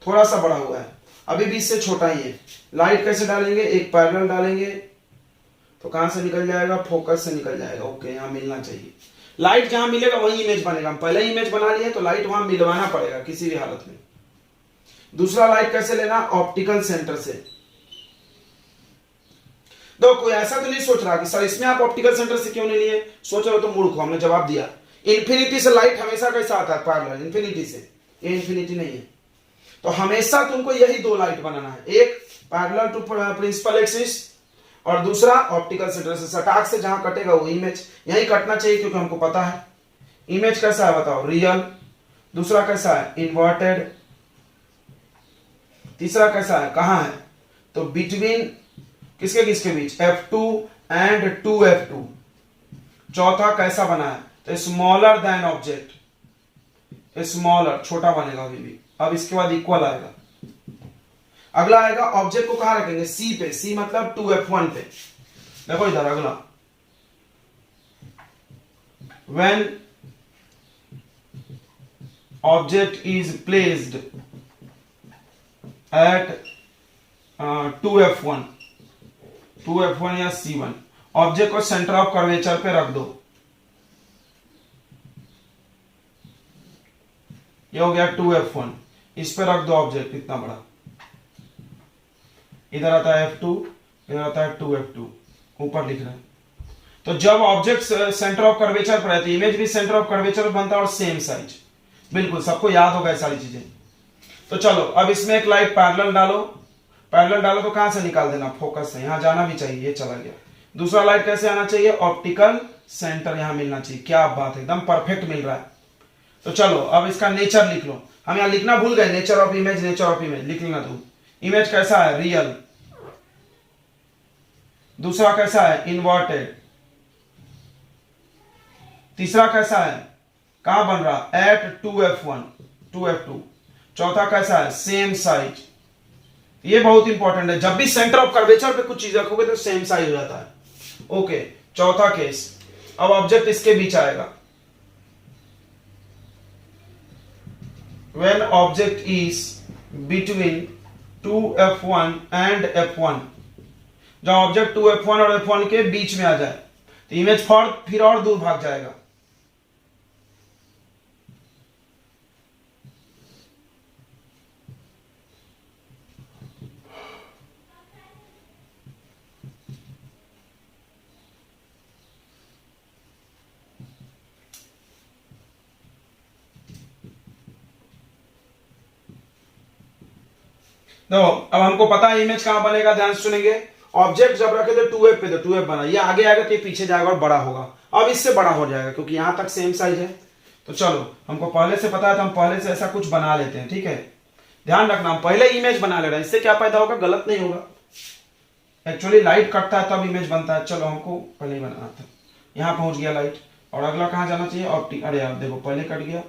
थोड़ा सा बड़ा हुआ है, अभी भी इससे छोटा ही है। लाइट कैसे डालेंगे, एक पैरेलल डालेंगे तो कहां से निकल जाएगा, फोकस से निकल जाएगा। ओके, यहां मिलना चाहिए, लाइट जहां मिलेगा वही इमेज बनेगा। हम पहले ही इमेज बना लिए तो लाइट वहां मिलवाना पड़ेगा किसी भी हालत में। दूसरा लाइट कैसे लेना, ऑप्टिकल सेंटर से। तो कोई ऐसा तो नहीं सोच रहा कि सर इसमें आप ऑप्टिकल सेंटर से क्यों नहीं लिए, सोच रहे हो तो मूर्ख हो। हमने जवाब दिया, इंफिनिटी से लाइट हमेशा कैसा आता है, पैरेलल, इंफिनिटी से। ये इंफिनिटी नहीं है, तो हमेशा तुमको यही 2 लाइट बनाना है, एक पैरेलल टू प्रिंसिपल एक्सिस और दूसरा ऑप्टिकल सेंटर से। सटाक से जहां कटेगा वो इमेज यही कटना चाहिए, क्योंकि हमको पता है इमेज कैसा है, बताओ, रियल। दूसरा कैसा है, इन्वर्टेड। तीसरा कैसा है, कहां है, तो बिटवीन किसके किसके बीच, F2 एंड 2F2। चौथा कैसा बना है, तो स्मॉलर देन ऑब्जेक्ट, स्मॉलर छोटा बनेगा अभी भी। अब इसके बाद इक्वल आएगा। अगला आएगा, ऑब्जेक्ट को कहां रखेंगे, C पे, C मतलब 2F1 पे। देखो इधर अगला, when object is placed at 2F1 या C1, ऑब्जेक्ट को सेंटर ऑफ कर्वेचर पे रख दो। ये हो गया 2F1, इस पे रख दो ऑब्जेक्ट इतना बड़ा, इधर आता है F2, इधर आता है 2F2, ऊपर लिख रहे हैं। तो जब ऑब्जेक्ट सेंटर ऑफ कर्वेचर पर है तो इमेज भी सेंटर ऑफ कर्वेचर बनता है और सेम साइज, बिल्कुल सबको याद होगा ये सारी चीजें। तो चलो अब इसमें एक लाइट पैरेलल डालो, पैरेलल डालो तो कहां से निकाल देना, फोकस से, यहां जाना भी चाहिए, ये चला गया। दूसरा लाइट कैसे आना चाहिए, ऑप्टिकल सेंटर यहां मिलना चाहिए। क्या बात है, एकदम परफेक्ट मिल रहा है। तो चलो अब इसका नेचर लिख लो, हम यहां लिखना भूल गए, nature of image, nature of image लिख लेना तुम। इमेज कैसा है, रियल। दूसरा कैसा है, इन्वर्टेड। तीसरा कैसा है, कहां बन रहा, एट 2f1 2f2। चौथा कैसा है, सेम साइज। ये बहुत इंपॉर्टेंट है, जब भी सेंटर ऑफ कर्वेचर पे कुछ चीज रखोगे तो सेम साइज हो जाता है। ओके, चौथा केस, अब ऑब्जेक्ट इसके बीच आएगा। when object is between 2f1 and f1, जब ऑब्जेक्ट 2f1 और f1 के बीच में आ जाए तो इमेज फिर और दूर भाग जाएगा। तो अब हमको पता है इमेज कहां बनेगा, ध्यान से सुनेंगे। ऑब्जेक्ट जब रखे थे 2f पे, तो 2f बना, ये आगे आएगा तो ये पीछे जाएगा और बड़ा होगा। अब इससे बड़ा हो जाएगा क्योंकि यहां तक सेम साइज है। तो चलो हमको पहले से पता है तो हम पहले से ऐसा कुछ बना लेते हैं, ठीक है। ध्यान रखना, हम पहले इमेज बना ले रहे हैं, इससे क्या फायदा होगा, गलत नहीं होगा। एक्चुअली लाइट कटता है तब इमेज बनता है। चलो हमको पहले ही बनाना था, यहां पहुंच गया लाइट, और अगला कहां जाना चाहिए, ऑप्टिक। अरे यार देखो पहले कट गया,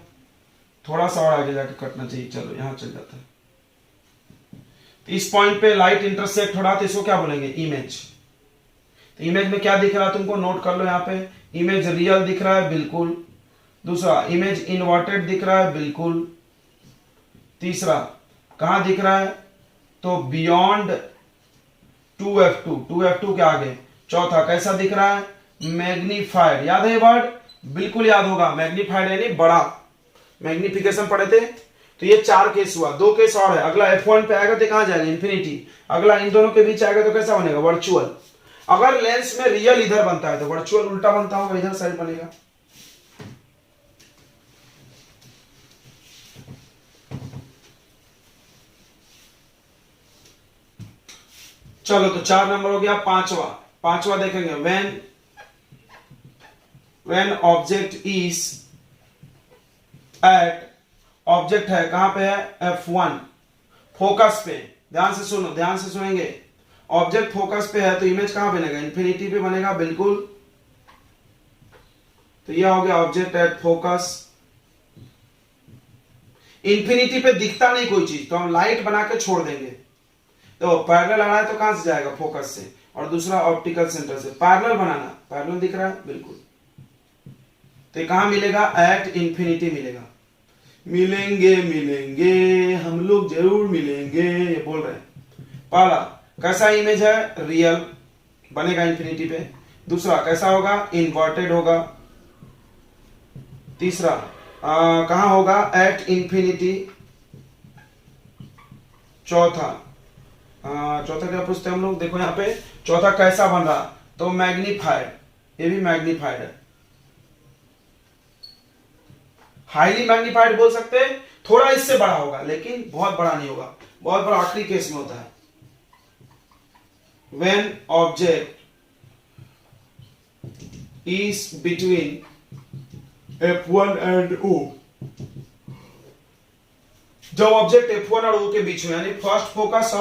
थोड़ा सा और आगे जाके कटना चाहिए। चलो यहां चल जाता है, इस पॉइंट पे लाइट इंटरसेक्ट हो रहा, तो इसको क्या बोलेंगे, इमेज। तो इमेज में क्या दिख रहा है तुमको, नोट कर लो यहाँ पे। इमेज रियल दिख रहा है, बिल्कुल। दूसरा, इमेज इन्वर्टेड दिख रहा है, बिल्कुल। तीसरा, कहां दिख रहा है, तो बियॉन्ड 2f2 के आगे। चौथा, कैसा दिख रहा है, मैग्नीफाइड। याद है ये वर्ड, बिल्कुल याद होगा, मैग्नीफाइड यानी बड़ा। मैग्निफिकेशन पढ़े थे। तो ये 4 केस हुआ, 2 केस और है। अगला f1 पे आएगा तो कहां जाएगा, इन्फिनिटी। अगला इन दोनों के बीच आएगा तो कैसा बनेगा, वर्चुअल। अगर लेंस में रियल इधर बनता है तो वर्चुअल उल्टा बनता होगा, इधर साइड बनेगा। चलो तो 4 नंबर हो गया। पांचवा देखेंगे, when object is at, object है कहां पे है, f1 फोकस पे। ध्यान से सुनो, ध्यान से सुनेंगे। ऑब्जेक्ट फोकस पे है तो इमेज कहां बनेगा, इन्फिनिटी पे बनेगा, बिल्कुल। तो यह हो गया ऑब्जेक्ट एट फोकस। इन्फिनिटी पे दिखता नहीं कोई चीज तो हम लाइट बना के छोड़ देंगे। तो पैरेलल आ रहा है तो कहां से जाएगा, फोकस से। और दूसरा ऑप्टिकल सेंटर से। पैरेलल बनाना, पैरेलल दिख रहा है, बिल्कुल। तो कहां मिलेगा, एट इन्फिनिटी मिलेगा। मिलेंगे हम लोग जरूर मिलेंगे, ये बोल रहे हैं। पहला कैसा इमेज है, रियल बनेगा इन्फिनिटी पे। दूसरा कैसा होगा, इन्वर्टेड होगा। तीसरा कहां होगा, एट इन्फिनिटी। चौथा क्या पूछते हैं हम लोग, देखो यहां पे चौथा कैसा बन रहा, तो मैग्नीफाइड, ये भी मैग्नीफाइड है। हाईली मैग्नीफाइड बोल सकते हैं, थोड़ा इससे बड़ा होगा लेकिन बहुत बड़ा नहीं होगा। बहुत बड़ा आखिरी केस में होता है, when object is between f1 and o, जब ऑब्जेक्ट f1 और o के बीच में, यानी फर्स्ट फोकस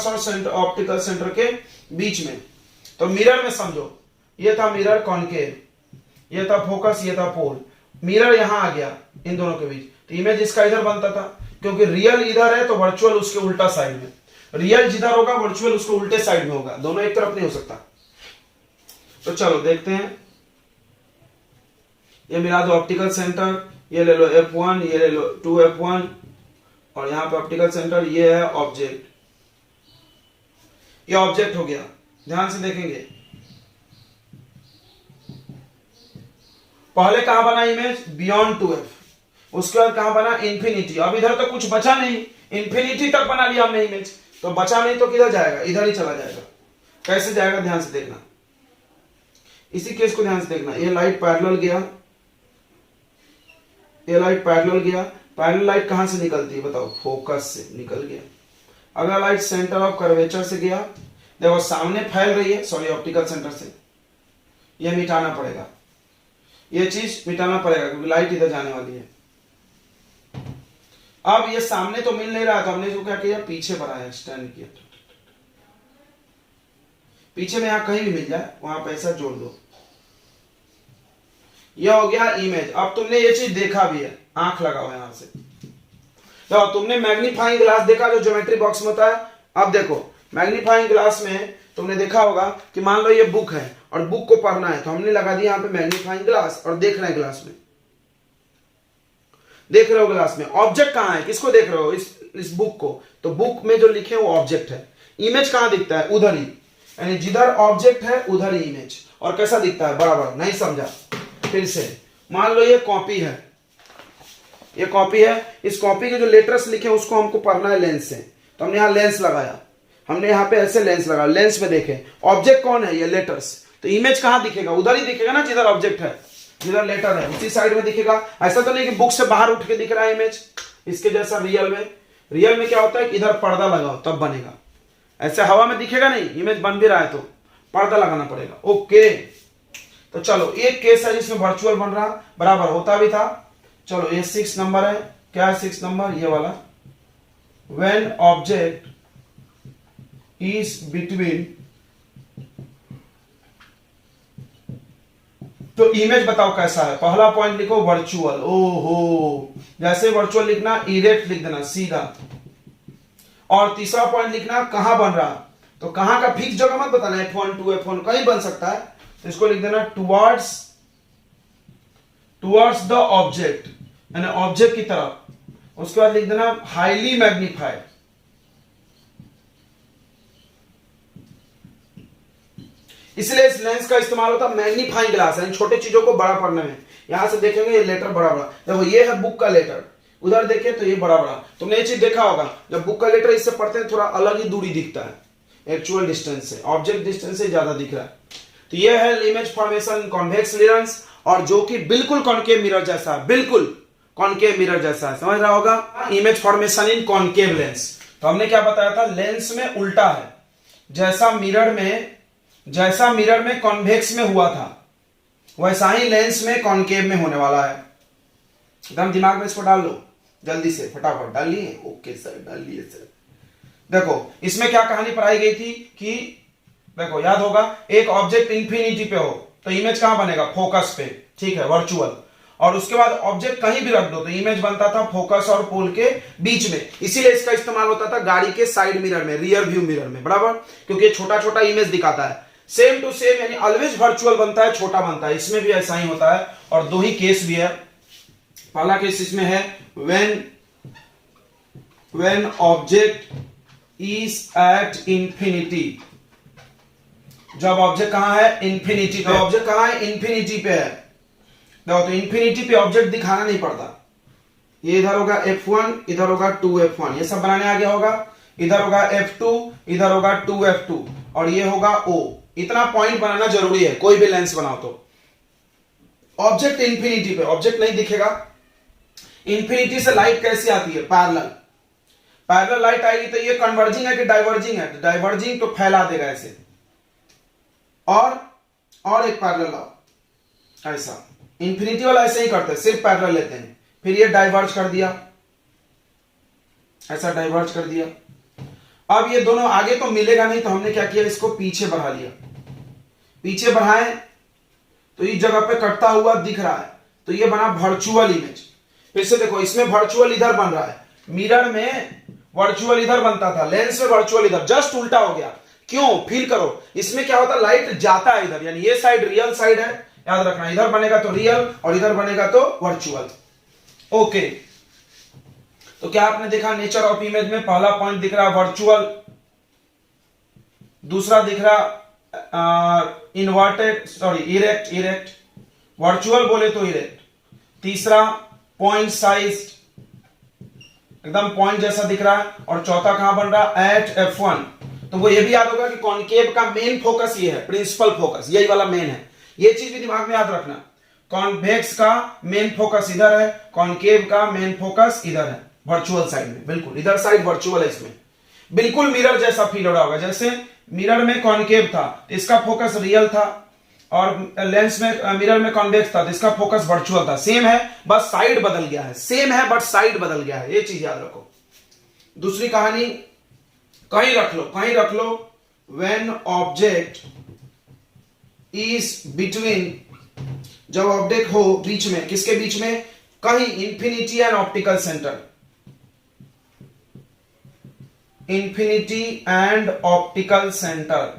और सेंटर, ऑप्टिकल सेंटर के बीच में। तो मिरर में समझो, ये था मिरर कॉनकेव, ये था फोकस, ये था पोल। मिरर यहां आ गया इन दोनों के बीच, तो इमेज इसका इधर बनता था, क्योंकि रियल इधर है तो वर्चुअल उसके उल्टा साइड में। रियल जिधर होगा वर्चुअल उसके उल्टे साइड में होगा, दोनों एक तरफ नहीं हो सकता। तो चलो देखते हैं, ये मिला दो ऑप्टिकल सेंटर, ये ले लो f1, ये ले लो 2f1, और यहां पे ऑप्टिकल सेंटर, ये है ऑब्जेक्ट। ये ऑब्जेक्ट हो गया, ध्यान से देखेंगे। पहले कहां बना इमेज, बियॉन्ड 2f, उसके बाद कहां बना, इन्फिनिटी। अब इधर तो कुछ बचा नहीं, इन्फिनिटी तक बना लिया हमने इमेज, तो बचा नहीं तो किधर जाएगा, इधर ही चला जाएगा। कैसे जाएगा, ध्यान से देखना, इसी केस को ध्यान से देखना। ये लाइट पैरेलल गया, ये लाइट पैरेलल गया, पैरेलल लाइट कहां से निकलती है बताओ? फोकस से निकल गया। अगला लाइट सेंटर ऑफ कर्वेचर से गया, देखो सामने फैल रही है, सॉरी ऑप्टिकल सेंटर से, ये मिटाना पड़ेगा, ये चीज मिटाना पड़ेगा क्योंकि लाइट इधर जाने वाली है। अब ये सामने तो मिल नहीं रहा था, हमने जो क्या किया पीछे बढ़ाया, स्टैंड किया, पीछे में यहां कहीं भी मिल जाए वहां पे ऐसा जोड़ दो, यह हो गया इमेज। अब तुमने ये चीज देखा भी है, आंख लगाओ यहां से, तो तुमने मैग्नीफाइंग ग्लास देखा जो ज्योमेट्री बॉक्स में होता है। अब देखो मैग्नीफाइंग ग्लास में तुमने देखा होगा कि मान लो ये बुक है और बुक को पढ़ना है, तो हमने लगा दिया यहां पे मैग्नीफाइंग ग्लास और देख रहे हैं ग्लास में, देख रहे हो ग्लास में। ऑब्जेक्ट कहां है, किसको देख रहे हो? इस बुक को, तो बुक में जो लिखे वो ऑब्जेक्ट है। इमेज कहां दिखता है? उधर ही, यानी जिधर ऑब्जेक्ट है उधर ही इमेज। और कैसा दिखता है? बड़ा बड़ा। नहीं समझा? फिर से मान लो ये कॉपी है, ये कॉपी है, इस कॉपी के जो लेटर्स लिखे उसको हमको पढ़ना है लेंस से, तो हमने यहां लेंस लगाया, हमने यहां पे ऐसे लेंस लगाया, लेंस में देखे ऑब्जेक्ट कौन है? ये लेटर्स। तो इमेज कहां दिखेगा? उधर ही दिखेगा ना जिधर ऑब्जेक्ट है, जिधर लेटर है उसी साइड में दिखेगा। ऐसा तो नहीं कि बुक से बाहर उठ के दिख रहा है इमेज, इसके जैसा रियल में क्या होता है कि इधर पर्दा लगाओ तब बनेगा, ऐसे हवा में दिखेगा नहीं। इमेज बन भी रहा है तो पर्दा लगाना पड़ेगा। ओके, तो चलो एक केस है जिसमें वर्चुअल बन रहा, बराबर होता भी था। चलो ये 6 नंबर है, क्या है 6 नंबर? ये वाला, व्हेन ऑब्जेक्ट इज बिटवीन, तो इमेज बताओ कैसा है? पहला पॉइंट लिखो वर्चुअल, ओहो, जैसे वर्चुअल लिखना इरेक्ट लिख देना सीधा। और तीसरा पॉइंट लिखना कहां बन रहा, तो कहां का फिक्स जगह मत बताना, F1 2 F1 कहीं बन सकता है, तो इसको लिख देना टुवर्ड्स द ऑब्जेक्ट, यानी ऑब्जेक्ट की तरफ। उसके बाद लिख देना हाईली मैग्नीफाइड, इसलिए इस लेंस का इस्तेमाल होता है मैग्नीफाइंग ग्लास, यानी छोटे चीजों को बड़ा पढ़ने में। यहां से देखेंगे ये लेटर बड़ा बड़ा, देखो ये है बुक का लेटर, उधर देखें तो ये बड़ा बड़ा। तुमने ये चीज देखा होगा, जब बुक का लेटर इससे पढ़ते हैं थोड़ा अलग ही दूरी दिखता है एक्चुअल डिस्टेंस से, ऑब्जेक्ट डिस्टेंस से ज्यादा दिख रहा है। तो ये है इमेज फॉर्मेशन कॉन्वेक्स लेंस, और जो कि बिल्कुल कॉनकेव मिरर जैसा है, बिल्कुल कॉनकेव मिरर जैसा है, समझ रहा होगा। इमेज फॉर्मेशन इन कॉनकेव लेंस, तो हमने क्या बताया था, लेंस में उल्टा है, जैसा मिरर में कॉन्वेक्स में हुआ था वैसा ही लेंस में कॉनकेव में होने वाला है। एकदम दिमाग में इसको डाल लो जल्दी से, फटाफट डालिए। ओके सर, डालिए सर। देखो इसमें क्या कहानी पढ़ाई गई थी कि देखो याद होगा, एक ऑब्जेक्ट इंफिनिटी पे हो तो इमेज कहां बनेगा? फोकस पे, ठीक है, वर्चुअल। और उसके बाद ऑब्जेक्ट कहीं भी रख दो तो इमेज बनता था फोकस और पोल के बीच में। इसीलिए इसका इस्तेमाल होता था गाड़ी के साइड मिरर में, रियर व्यू मिरर में, बराबर, क्योंकि छोटा छोटा इमेज दिखाता है। सेम टू सेम, यानी ऑलवेज वर्चुअल बनता है, छोटा बनता है। इसमें भी ऐसा ही होता है, और दो ही केस भी है। पहला केस इसमें है when object is at infinity, जब ऑब्जेक्ट कहां है? इंफिनिटी पे। ऑब्जेक्ट कहां है? इंफिनिटी पे है। देखो तो इंफिनिटी पे ऑब्जेक्ट दिखाना नहीं पड़ता, ये इधर होगा F1, इधर होगा 2F1, ये सब बनाने आ गया होगा। इधर होगा F2, इधर होगा 2F2, और ये होगा O। इतना पॉइंट बनाना जरूरी है कोई भी लेंस बनाओ तो। ऑब्जेक्ट इंफिनिटी पे, ऑब्जेक्ट नहीं दिखेगा। इंफिनिटी से लाइट कैसी आती है? पैरेलल लाइट आएगी, तो ये कन्वर्जिंग है कि डाइवर्जिंग है? डाइवर्जिंग, तो फैला देगा ऐसे। और एक पैरेलल लाओ, ऐसा। इंफिनिटी वाला ऐसे ही करते हैं, सिर्फ पैरेलल लेते हैं, फिर ये डाइवर्ज कर दिया, ऐसा डाइवर्ज कर दिया। अब ये दोनों आगे तो मिलेगा नहीं, तो हमने क्या किया, इसको पीछे बढ़ा लिया। पीछे बढ़ाएं तो इस जगह पे कटता हुआ दिख रहा है, तो ये बना वर्चुअल इमेज। फिर से देखो, इसमें वर्चुअल इधर बन रहा है, मिरर में वर्चुअल इधर बनता था, लेंस में वर्चुअल इधर, जस्ट उल्टा हो गया। क्यों? फील करो, इसमें क्या होता है, लाइट जाता है इधर, यानी ये साइड रियल साइड है, याद रखना, इधर बनेगा तो रियल और इधर बनेगा तो वर्चुअल। ओके, तो क्या आपने देखा नेचर ऑफ इमेज में? पहला पॉइंट दिख रहा वर्चुअल, दूसरा दिख रहा इन्वर्टेड, सॉरी इरेक्ट, वर्चुअल बोले तो इरेक्ट, तीसरा पॉइंट साइज, एकदम पॉइंट जैसा दिख रहा है, और चौथा कहां बन रहा? Eight F1। तो वो ये भी याद होगा कि कॉनकेव का मेन फोकस ये है, प्रिंसिपल फोकस यही वाला मेन है, ये चीज भी दिमाग में याद रखना। कॉन्वेक्स का मेन फोकस इधर है, कॉन्केव का मेन फोकस इधर है, वर्चुअल साइड में, बिल्कुल इधर साइड वर्चुअल है। इसमें बिल्कुल मिरर जैसा फील हो रहा होगा, जैसे मिरर में कॉन्केव था तो इसका फोकस रियल था, और लेंस में मिरर में कॉन्वेक्स था तो इसका फोकस वर्चुअल था। सेम है, बस साइड बदल गया है, सेम है बट साइड बदल गया है, ये चीज याद रखो। दूसरी कहानी कहीं रख लो, कहीं रख लो। व्हेन ऑब्जेक्ट इज बिटवीन, जब ऑब्जेक्ट हो बीच में, किसके बीच में, कहीं infinity and optical centre, infinity and optical centre,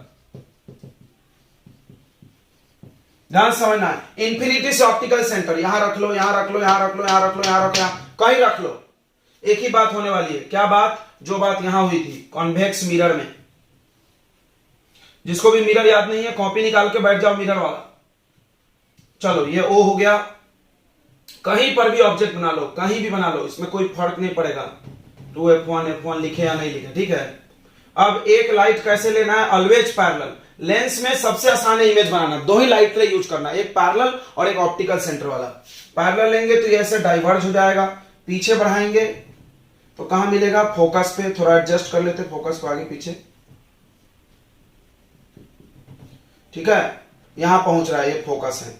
ध्यान समझना है। इंफिनिटी से ऑप्टिकल सेंटर, यहां रख लो, यहां रख लो, यहां रख लो, यहां रख लो, यहां रख लो, कहीं रख लो, एक ही बात होने वाली है। क्या बात? जो बात यहां हुई थी कॉन्वेक्स मिरर में। जिसको भी मिरर याद नहीं है कॉपी निकाल के बैठ जाओ मिरर वाला। चलो ये ओ हो गया। कहीं पर भी ऑब्जेक्ट बना लो, कहीं भी बना लो, इसमें कोई फर्क नहीं पड़ेगा 2f1 लिखे या नहीं लिखे, ठीक है। अब एक लाइट कैसे लेना है? Always parallel. लेंस में सबसे आसान है इमेज बनाना, दो ही लाइट के लिए यूज करना, एक पैरेलल और एक ऑप्टिकल सेंटर वाला। पैरेलल लेंगे तो ये ऐसे डाइवर्ज हो जाएगा, पीछे बढ़ाएंगे तो कहां मिलेगा? फोकस पे। थोड़ा एडजस्ट कर लेते फोकस को आगे पीछे, ठीक है। यहां पहुंच रहा है, ये फोकस है,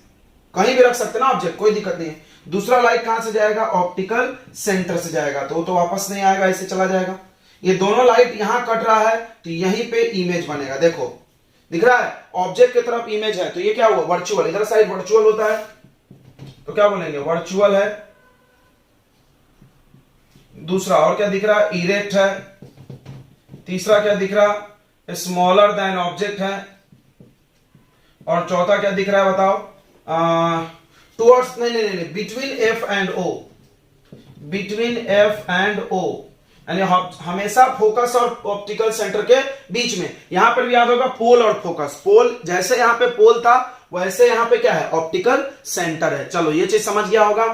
कहीं भी रख सकते ना ऑब्जेक्ट, कोई दिक्कत नहीं है। दूसरा लाइट कहां से जाएगा? ऑप्टिकल सेंटर से जाएगा, तो वापस नहीं आएगा, ऐसे चला जाएगा। ये दोनों लाइट यहां कट रहा है तो यहीं पे इमेज बनेगा, देखो दिख रहा है, ऑब्जेक्ट की तरफ इमेज है तो ये क्या हुआ? वर्चुअल। इधर साइड वर्चुअल होता है तो क्या बोलेंगे? वर्चुअल है। दूसरा और क्या दिख रहा है? इरेक्ट है। तीसरा क्या दिख रहा? स्मॉलर देन ऑब्जेक्ट है। और चौथा क्या दिख रहा है बताओ? टुवर्ड्स, नहीं, between F and O, between F and O, यानी हमेशा फोकस और ऑप्टिकल सेंटर के बीच में। यहां पर भी याद होगा पोल और फोकस, पोल जैसे यहां पे पोल था वैसे यहां पे क्या है? ऑप्टिकल सेंटर है। चलो ये चीज समझ गया होगा।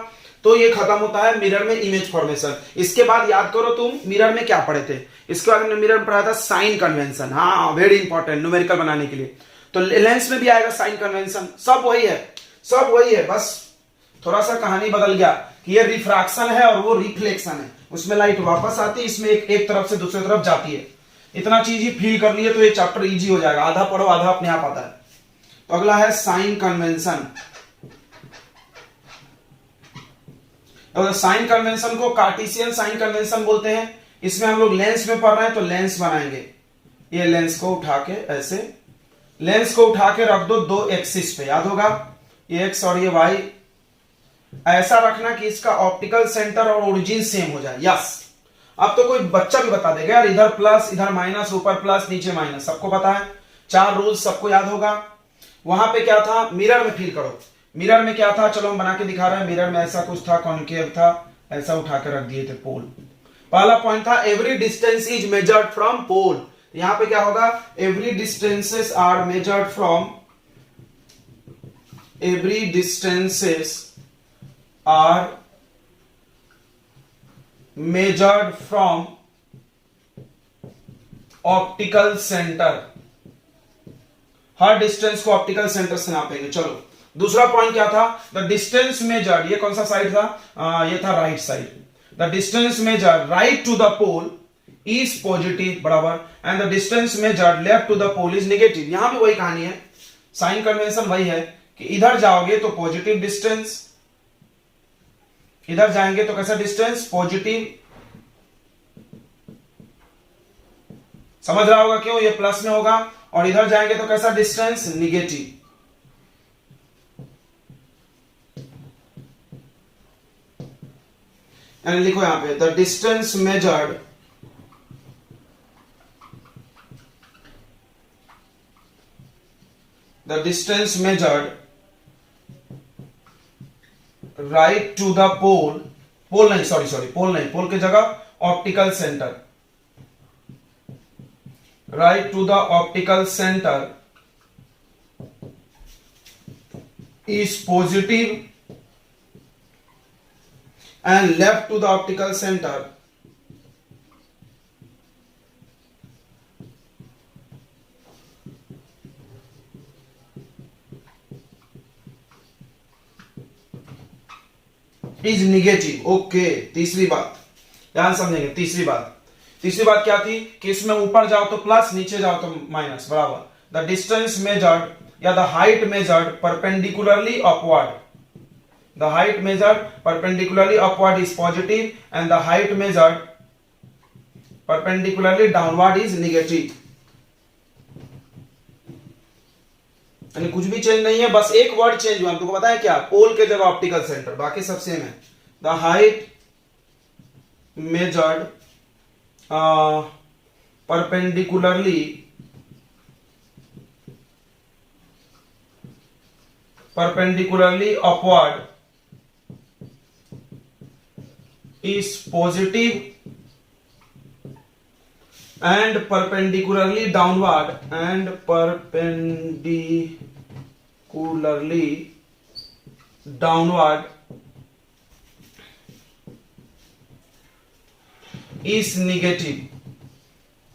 तो ये खत्म होता है मिरर में इमेज फॉर्मेशन। इसके बाद याद करो तुम मिरर में क्या पढ़े थे? इसके बाद हमने मिरर में पढ़ा था साइन कन्वेंशन, हाँ वेरी इंपॉर्टेंट न्यूमेरिकल बनाने के लिए। तो लेंस में भी आएगा साइन कन्वेंशन, सब वही है, सब वही है, बस थोड़ा सा कहानी बदल गया कि ये रिफ्रैक्शन है और वो रिफ्लेक्शन है। उसमें लाइट वापस आती है, इसमें एक तरफ से दूसरी तरफ जाती है। इतना चीज ही फील कर लिए तो ये चैप्टर इजी हो जाएगा, आधा पढ़ो आधा अपने आप आता है। तो अगला है साइन कन्वेंशन। साइन कन्वेंशन को कार्टेशियन साइन कन्वेंशन बोलते हैं। इसमें हम लोग लेंस में पढ़ रहे हैं तो लेंस बनाएंगे। ये लेंस को उठा के ऐसे, लेंस को उठा के रख दो दो एक्सिस पे, याद होगा ये एक्स और ये वाई। ऐसा रखना कि इसका ऑप्टिकल सेंटर और ओरिजिन सेम हो जाए। यस, अब तो कोई बच्चा भी बता देगा यार, इधर प्लस इधर माइनस, ऊपर प्लस नीचे माइनस, सबको पता है। 4 रूल्स सबको याद होगा। वहां पे क्या था? मिरर में फील करो, मिरर में क्या था? चलो हम बना के दिखा रहे हैं। मिरर में ऐसा कुछ था, कॉन्केव था, ऐसा उठा के रख दिए थे पोल। पहला पॉइंट था every distance is measured from pole. यहां पे क्या होगा? Every distances are measured from, every distances are measured from optical center। हर डिस्टेंस को ऑप्टिकल सेंटर से नापेंगे। चलो दूसरा पॉइंट क्या था? द डिस्टेंस मेजर्ड, ये कौन सा साइड था? ये था right side. The distance measured right to the pole is positive, बराबर, and the distance measured left to the pole is negative. यहां भी वही कहानी है, साइन कन्वेंशन वही है कि इधर जाओगे तो पॉजिटिव डिस्टेंस, इधर जाएंगे तो कैसा डिस्टेंस? पॉजिटिव। समझ रहा होगा क्यों? ये प्लस में होगा। और इधर जाएंगे तो कैसा डिस्टेंस? निगेटिव। यानी लिखो यहां पे the distance measured right to the pole, pole नहीं, सॉरी पोल नहीं, पोल की जगह optical centre, right to the optical centre is positive and left to the optical centre is negative. Okay, तीसरी बात ध्यान समझेंगे। तीसरी बात क्या थी कि इसमें ऊपर जाओ तो प्लस, नीचे जाओ तो माइनस, बराबर। द डिस्टेंस मेजर्ड या the height measured perpendicularly upward, the height measured perpendicularly upward is positive and the height measured perpendicularly downward is negative. यानी कुछ भी चेंज नहीं है, बस एक वर्ड चेंज हुआ। हमको पता है क्या, पोल के जगह ऑप्टिकल सेंटर, बाकी सब सेम है। The height measured perpendicularly upward is positive and perpendicularly downward is negative,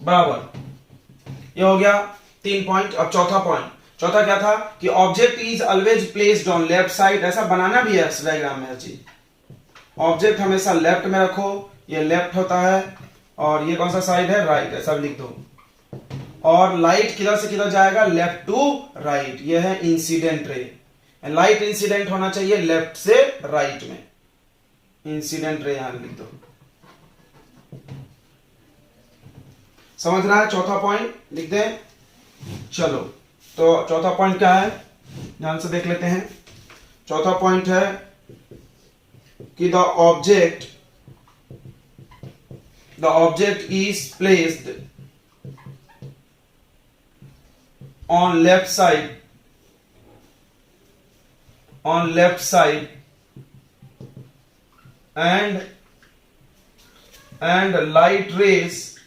बराबर। ये हो गया 3 पॉइंट। अब चौथा पॉइंट, चौथा क्या था कि object is always placed on left side. ऐसा बनाना भी है डायग्राम में हर चीज। ऑब्जेक्ट हमेशा लेफ्ट में रखो, ये लेफ्ट होता है, और ये कौन सा साइड है, राइट, ऐसा लिख दो। और लाइट किधर से किधर जाएगा, लेफ्ट टू राइट। ये है इंसिडेंट रे। लाइट इंसिडेंट होना चाहिए लेफ्ट से राइट में, इंसिडेंट रे यहां लिख दो। समझ रहा है? चौथा पॉइंट लिख दें। चलो, तो चौथा पॉइंट क्या है, ध्यान से देख लेते हैं। चौथा पॉइंट है कि the object is placed on left side and light rays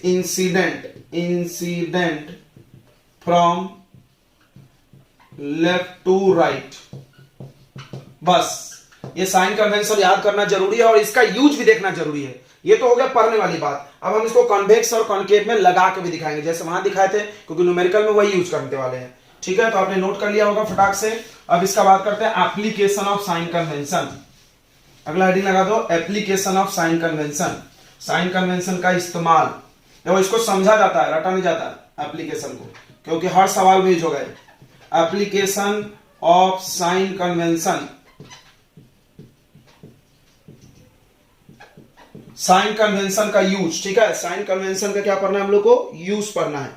incident from left to right। बस ये साइन कन्वेंशन याद करना जरूरी है और इसका यूज भी देखना जरूरी है। ये तो हो गया पढ़ने वाली बात। अब हम इसको कॉन्वेक्स और कॉन्केव में लगा के भी दिखाएंगे, जैसे वहां दिखाए थे, क्योंकि न्यूमेरिकल में वही यूज करने वाले हैं। ठीक है, तो आपने नोट कर लिया होगा फटाक से। अब इसका बात करते हैं एप्लीकेशन ऑफ साइन कन्वेंशन। अगला हेडिंग लगा दो, application of sign convention. Sign convention का इस्तेमाल, देखो इसको समझा जाता है, रटा नहीं जाता एप्लीकेशन को, क्योंकि हर सवाल में यूज होगा। Application of sign convention, sign convention का यूज। ठीक है, साइन कन्वेंशन का क्या पढ़ना है हम लोग को, यूज पढ़ना है।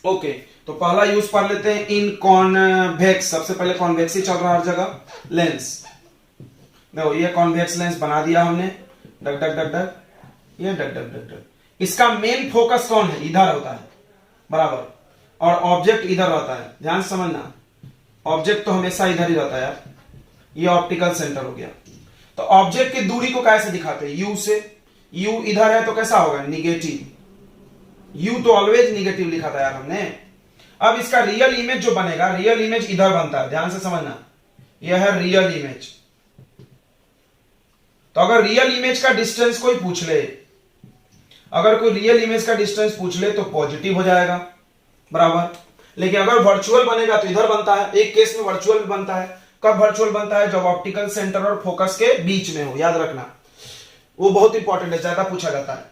ओके, तो पहला यूज पढ़ लेते हैं, इन कॉन्वेक्स। सबसे पहले कॉन्वेक्स ही चल रहा है हर जगह। लेंस, देखो ये कॉन्वेक्स लेंस बना दिया हमने, डक डक डक डक, ये डक डक डक डक। इसका मेन फोकस कौन है, इधर होता है, बराबर, और ऑब्जेक्ट इधर रहता है। ध्यान समझना, ऑब्जेक्ट तो हमेशा इधर ही रहता है यार। ये ऑप्टिकल सेंटर हो गया। तो ऑब्जेक्ट की दूरी को कैसे दिखाते हैं, यू से। यू इधर है तो कैसा होगा, निगेटिव। यू तो ऑलवेज निगेटिव लिखा था यार हमने। अब इसका रियल इमेज जो बनेगा, रियल इमेज इधर बनता है, ध्यान से समझना। यह है रियल इमेज। तो अगर रियल इमेज का डिस्टेंस कोई पूछ ले, अगर कोई रियल इमेज का डिस्टेंस पूछ ले तो पॉजिटिव हो जाएगा, बराबर। लेकिन अगर वर्चुअल बनेगा तो इधर बनता है। एक केस में वर्चुअल भी बनता है। कब वर्चुअल बनता है, जब ऑप्टिकल सेंटर और फोकस के बीच में हो, याद रखना, वो बहुत इंपॉर्टेंट है, ज्यादा पूछा जाता है।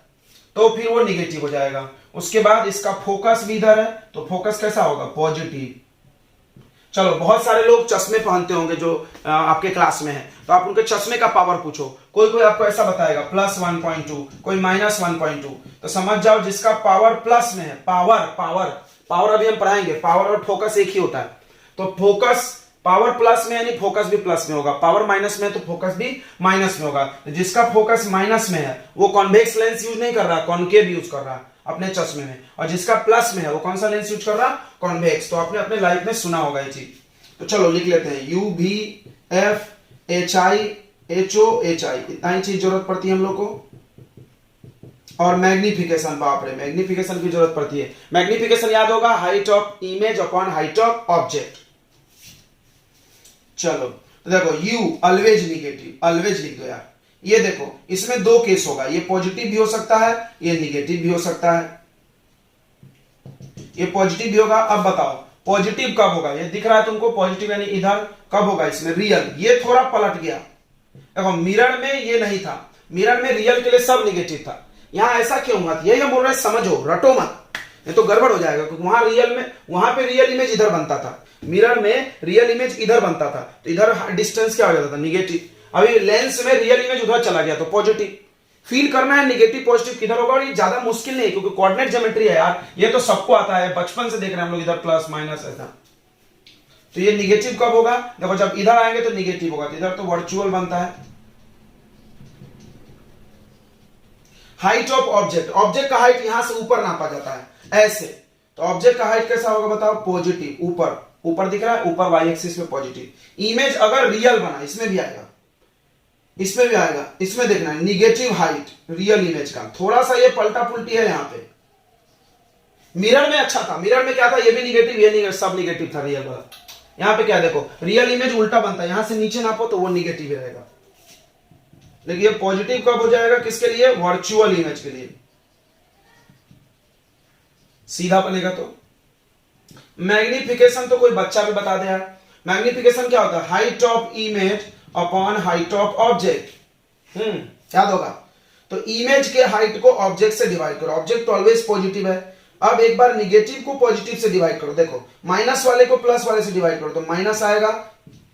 तो फिर वो निगेटिव हो जाएगा। उसके बाद इसका फोकस भी इधर है, तो फोकस कैसा होगा, पॉजिटिव। चलो, बहुत सारे लोग चश्मे पहनते होंगे जो आपके क्लास में है, तो आप उनके चश्मे का पावर पूछो, कोई कोई आपको ऐसा बताएगा +1.2, कोई -1.2। तो समझ जाओ जिसका पावर प्लस में है, पावर अभी हम पढ़ाएंगे, पावर और फोकस एक ही होता है। तो फोकस पावर प्लस में, यानी फोकस भी प्लस में होगा। पावर माइनस में है तो फोकस भी माइनस में होगा। जिसका फोकस माइनस में है वो कॉन्वेक्स लेंस यूज नहीं कर रहा, कॉन्केव यूज कर रहा है अपने चश्मे में। और जिसका प्लस में है वो कौन सा लेंस यूज कर रहा, कॉन्वेक्स। तो आपने अपने लाइफ में सुना होगा ये चीज। तो चलो लिख लेते हैं, UVFHI इतना ही चीज जरूरत पड़ती है हम लोग को। और मैग्निफिकेशन, बाप रे, मैग्निफिकेशन की जरूरत पड़ती है। मैग्निफिकेशन याद होगा, height of image upon height of object. चलो, तो देखो यू ऑलवेज निगेटिव, ऑलवेज लिख दो यार। ये देखो, इसमें दो केस होगा, ये पॉजिटिव भी हो सकता है, ये निगेटिव भी हो सकता है। ये पॉजिटिव भी होगा। अब बताओ, पॉजिटिव कब होगा, ये दिख रहा है तुमको पॉजिटिव यानी इधर, कब होगा इसमें रियल, ये थोड़ा पलट गया। देखो मिरर में ये नहीं था, मिरर में रियल के लिए सब निगेटिव था, यहां ऐसा क्यों हुआ? यही हम बोल रहे हैं, समझो, रटो मत, ये तो गड़बड़ हो जाएगा, क्योंकि वहां रियल में, वहां पे रियल इमेज इधर बनता था, मिरर में रियल इमेज इधर बनता था, तो इधर डिस्टेंस क्या हो जाता था, निगेटिव। अभी लेंस में रियल इमेज उधर चला गया तो पॉजिटिव। फील करना है निगेटिव पॉजिटिव किधर होगा, और ये ज्यादा मुश्किल नहीं है क्योंकि कोऑर्डिनेट ज्योमेट्री है यार, ये तो सबको आता है, बचपन से देख रहे हैं हम लोग, इधर प्लस माइनस ऐसा। तो ये निगेटिव कब होगा? देखो जब इधर आएंगे तो निगेटिव होगा, तो इधर तो वर्चुअल बनता है। हाइट ऑफ ऑब्जेक्ट, ऑब्जेक्ट का हाइट यहां से ऊपर नापा जाता है ऐसे, तो ऑब्जेक्ट का हाइट कैसा होगा बताओ? पॉजिटिव, ऊपर, ऊपर दिख रहा है, ऊपर वाई एक्सिस में पॉजिटिव। इमेज अगर रियल बना, इसमें भी आएगा, इसमें भी आएगा, इसमें देखना है निगेटिव हाइट रियल इमेज का, थोड़ा सा ये पलटा पुलटी है यहाँ पे। मिरर में अच्छा था, मिरर में क्या था, ये भी निगेटिव, ये निगेटिव, सब निगेटिव था रियल वाला। यहाँ पे क्या देखो, रियल इमेज उल्टा बनता है, यहां से नीचे नापो तो वो निगेटिव ही रहेगा, लेकिन ये पॉजिटिव कब हो जाएगा? किसके लिए? वर्चुअल इमेज के लिए, सीधा बनेगा। तो मैग्निफिकेशन तो कोई बच्चा भी बता दे यार, मैग्निफिकेशन क्या होता है? Height of image upon height of object. याद होगा, तो इमेज के हाइट को ऑब्जेक्ट से डिवाइड करो, ऑब्जेक्ट तो ऑलवेज पॉजिटिव है। अब एक बार निगेटिव को पॉजिटिव से डिवाइड करो, देखो माइनस वाले को प्लस वाले से डिवाइड करो तो माइनस आएगा,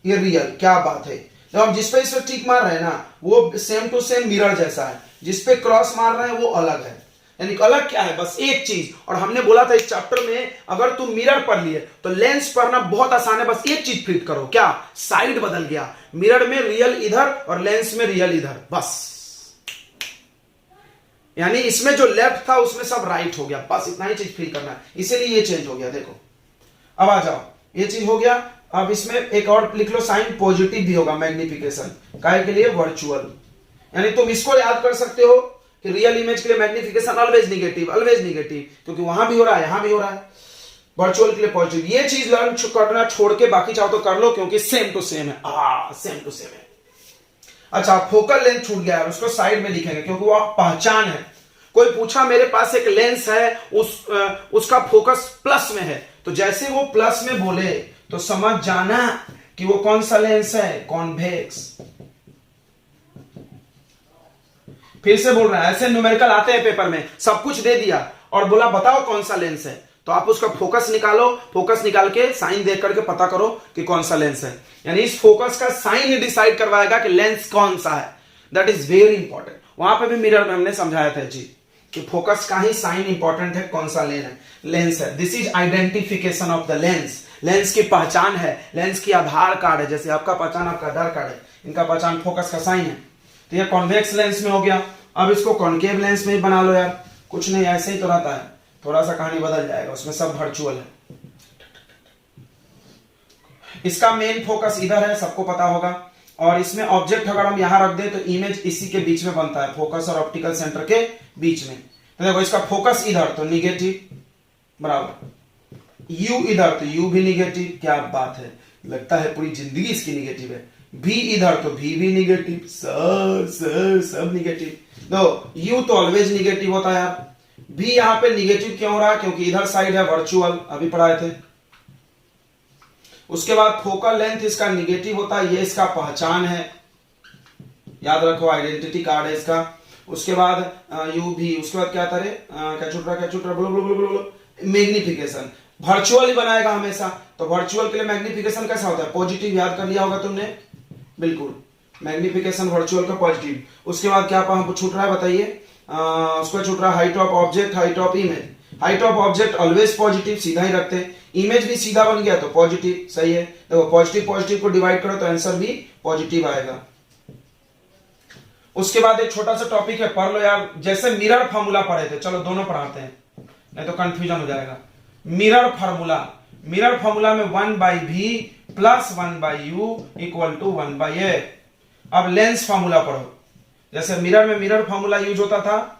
ये रियल, क्या बात है। तो हम जिसपे इस पे टिक मार रहे हैं ना, वो सेम टू सेम मिरर जैसा है, जिसपे क्रॉस मार रहे हैं वो अलग है। यानी अलग क्या है? बस एक चीज, और हमने बोला था इस चैप्टर में अगर तुम मिरर पढ़ लिए तो लेंस पढ़ना बहुत आसान है, बस एक चीज फ्लिप करो, क्या? साइड बदल गया, मिरर में रियल इधर और लेंस में रियल इधर, बस। यानी इसमें जो लेफ्ट था उसमें सब राइट हो गया, बस इतना ही चीज फील करना है, इसीलिए ये चेंज हो गया। देखो अब आ जाओ, ये चीज हो गया। अब इसमें एक और लिख लो साइन, पॉजिटिव भी होगा मैग्निफिकेशन, काहे के लिए? वर्चुअल। यानी तुम इसको याद कर सकते हो कि रियल इमेज के लिए magnification always negative, always negative, क्योंकि वहां भी हो रहा है यहां भी हो रहा है। वर्चुअल के लिए पॉजिटिव, ये चीज लर्न करना छोड़ के बाकी चाहो तो कर लो, क्योंकि सेम टू सेम है, सेम टू सेम है। अच्छा, फोकल लेंथ छूट गया है, उसको साइड में लिखेंगे क्योंकि वो पहचान है। कोई पूछा मेरे पास एक लेंस है, उसका फोकस प्लस में है, तो जैसे वो प्लस में बोले तो समझ जाना कि वो कौन सा लेंस है, कॉन्वेक्स। फिर से बोल रहा है, ऐसे न्यूमेरिकल आते हैं पेपर में, सब कुछ दे दिया और बोला बताओ कौन सा लेंस है, तो आप उसका फोकस निकालो, फोकस निकाल के साइन देख करके पता करो कि कौन सा लेंस है। यानी इस फोकस का साइन ही डिसाइड करवाएगा कि लेंस कौन सा है। That is very important. वहां पे भी मिरर में हमने समझाया था जी कि फोकस का ही साइन इंपॉर्टेंट है, कौन सा लेंस है। This is identification of the lens. Lens की पहचान है, लेंस की आधार कार्ड है, जैसे आपका पहचान आपका आधार कार्ड है, इनका पहचान फोकस का साइन है। तो ये कॉन्वेक्स लेंस में हो गया। अब इसको कॉन्केव लेंस में ही बना लो यार, कुछ नहीं ऐसे ही तो रहता है, थोड़ा सा कहानी बदल जाएगा, उसमें सब वर्चुअल है। इसका मेन फोकस इधर है, सबको पता होगा, और इसमें ऑब्जेक्ट अगर हम यहां रख दे तो इमेज इसी के बीच में बनता है, फोकस और ऑप्टिकल सेंटर के बीच में। तो देखो इसका फोकस इधर तो निगेटिव बराबर, यू इधर तो यू भी निगेटिव, क्या बात है, लगता है पूरी जिंदगी इसकी निगेटिव है। भी इधर तो भी निगेटिव, सब निगेटिव। तो यू तो ऑलवेज निगेटिव होता है यार। भी यहां पे निगेटिव क्यों हो रहा है? क्योंकि इधर साइड है वर्चुअल, अभी पढ़ाए थे। उसके बाद फोकल लेंथ इसका निगेटिव होता है, ये इसका पहचान है, याद रखो, आइडेंटिटी कार्ड है इसका। उसके बाद यू भी, उसके बाद क्या था रे, क्या छूट रहा, बोलो, मैग्निफिकेशन वर्चुअल ही बनाएगा हमेशा। तो वर्चुअल के लिए मैग्निफिकेशन कैसा होता है? पॉजिटिव, याद कर लिया होगा तुमने, बिल्कुल, मैग्निफिकेशन वर्चुअल का पॉजिटिव। उसके बाद क्या छूट रहा है बताइए? उसको छूट रहा है height of object, height of image. Height of object always positive, सीधा ही रखते हैं, इमेज भी सीधा बन गया तो पॉजिटिव, सही है। देखो पॉजिटिव को डिवाइड करो तो आंसर भी पॉजिटिव आएगा। उसके बाद एक छोटा सा टॉपिक है, पढ़ लो यार, जैसे मिरर फार्मूला पढ़े थे, चलो दोनों पढ़ाते हैं, नहीं तो कंफ्यूजन हो जाएगा। मिरर फार्मूला में 1/v plus 1/u equal to 1/a। अब लेंस फार्मूला पढ़ो, जैसे मिरर में मिरर फार्मूला यूज होता था,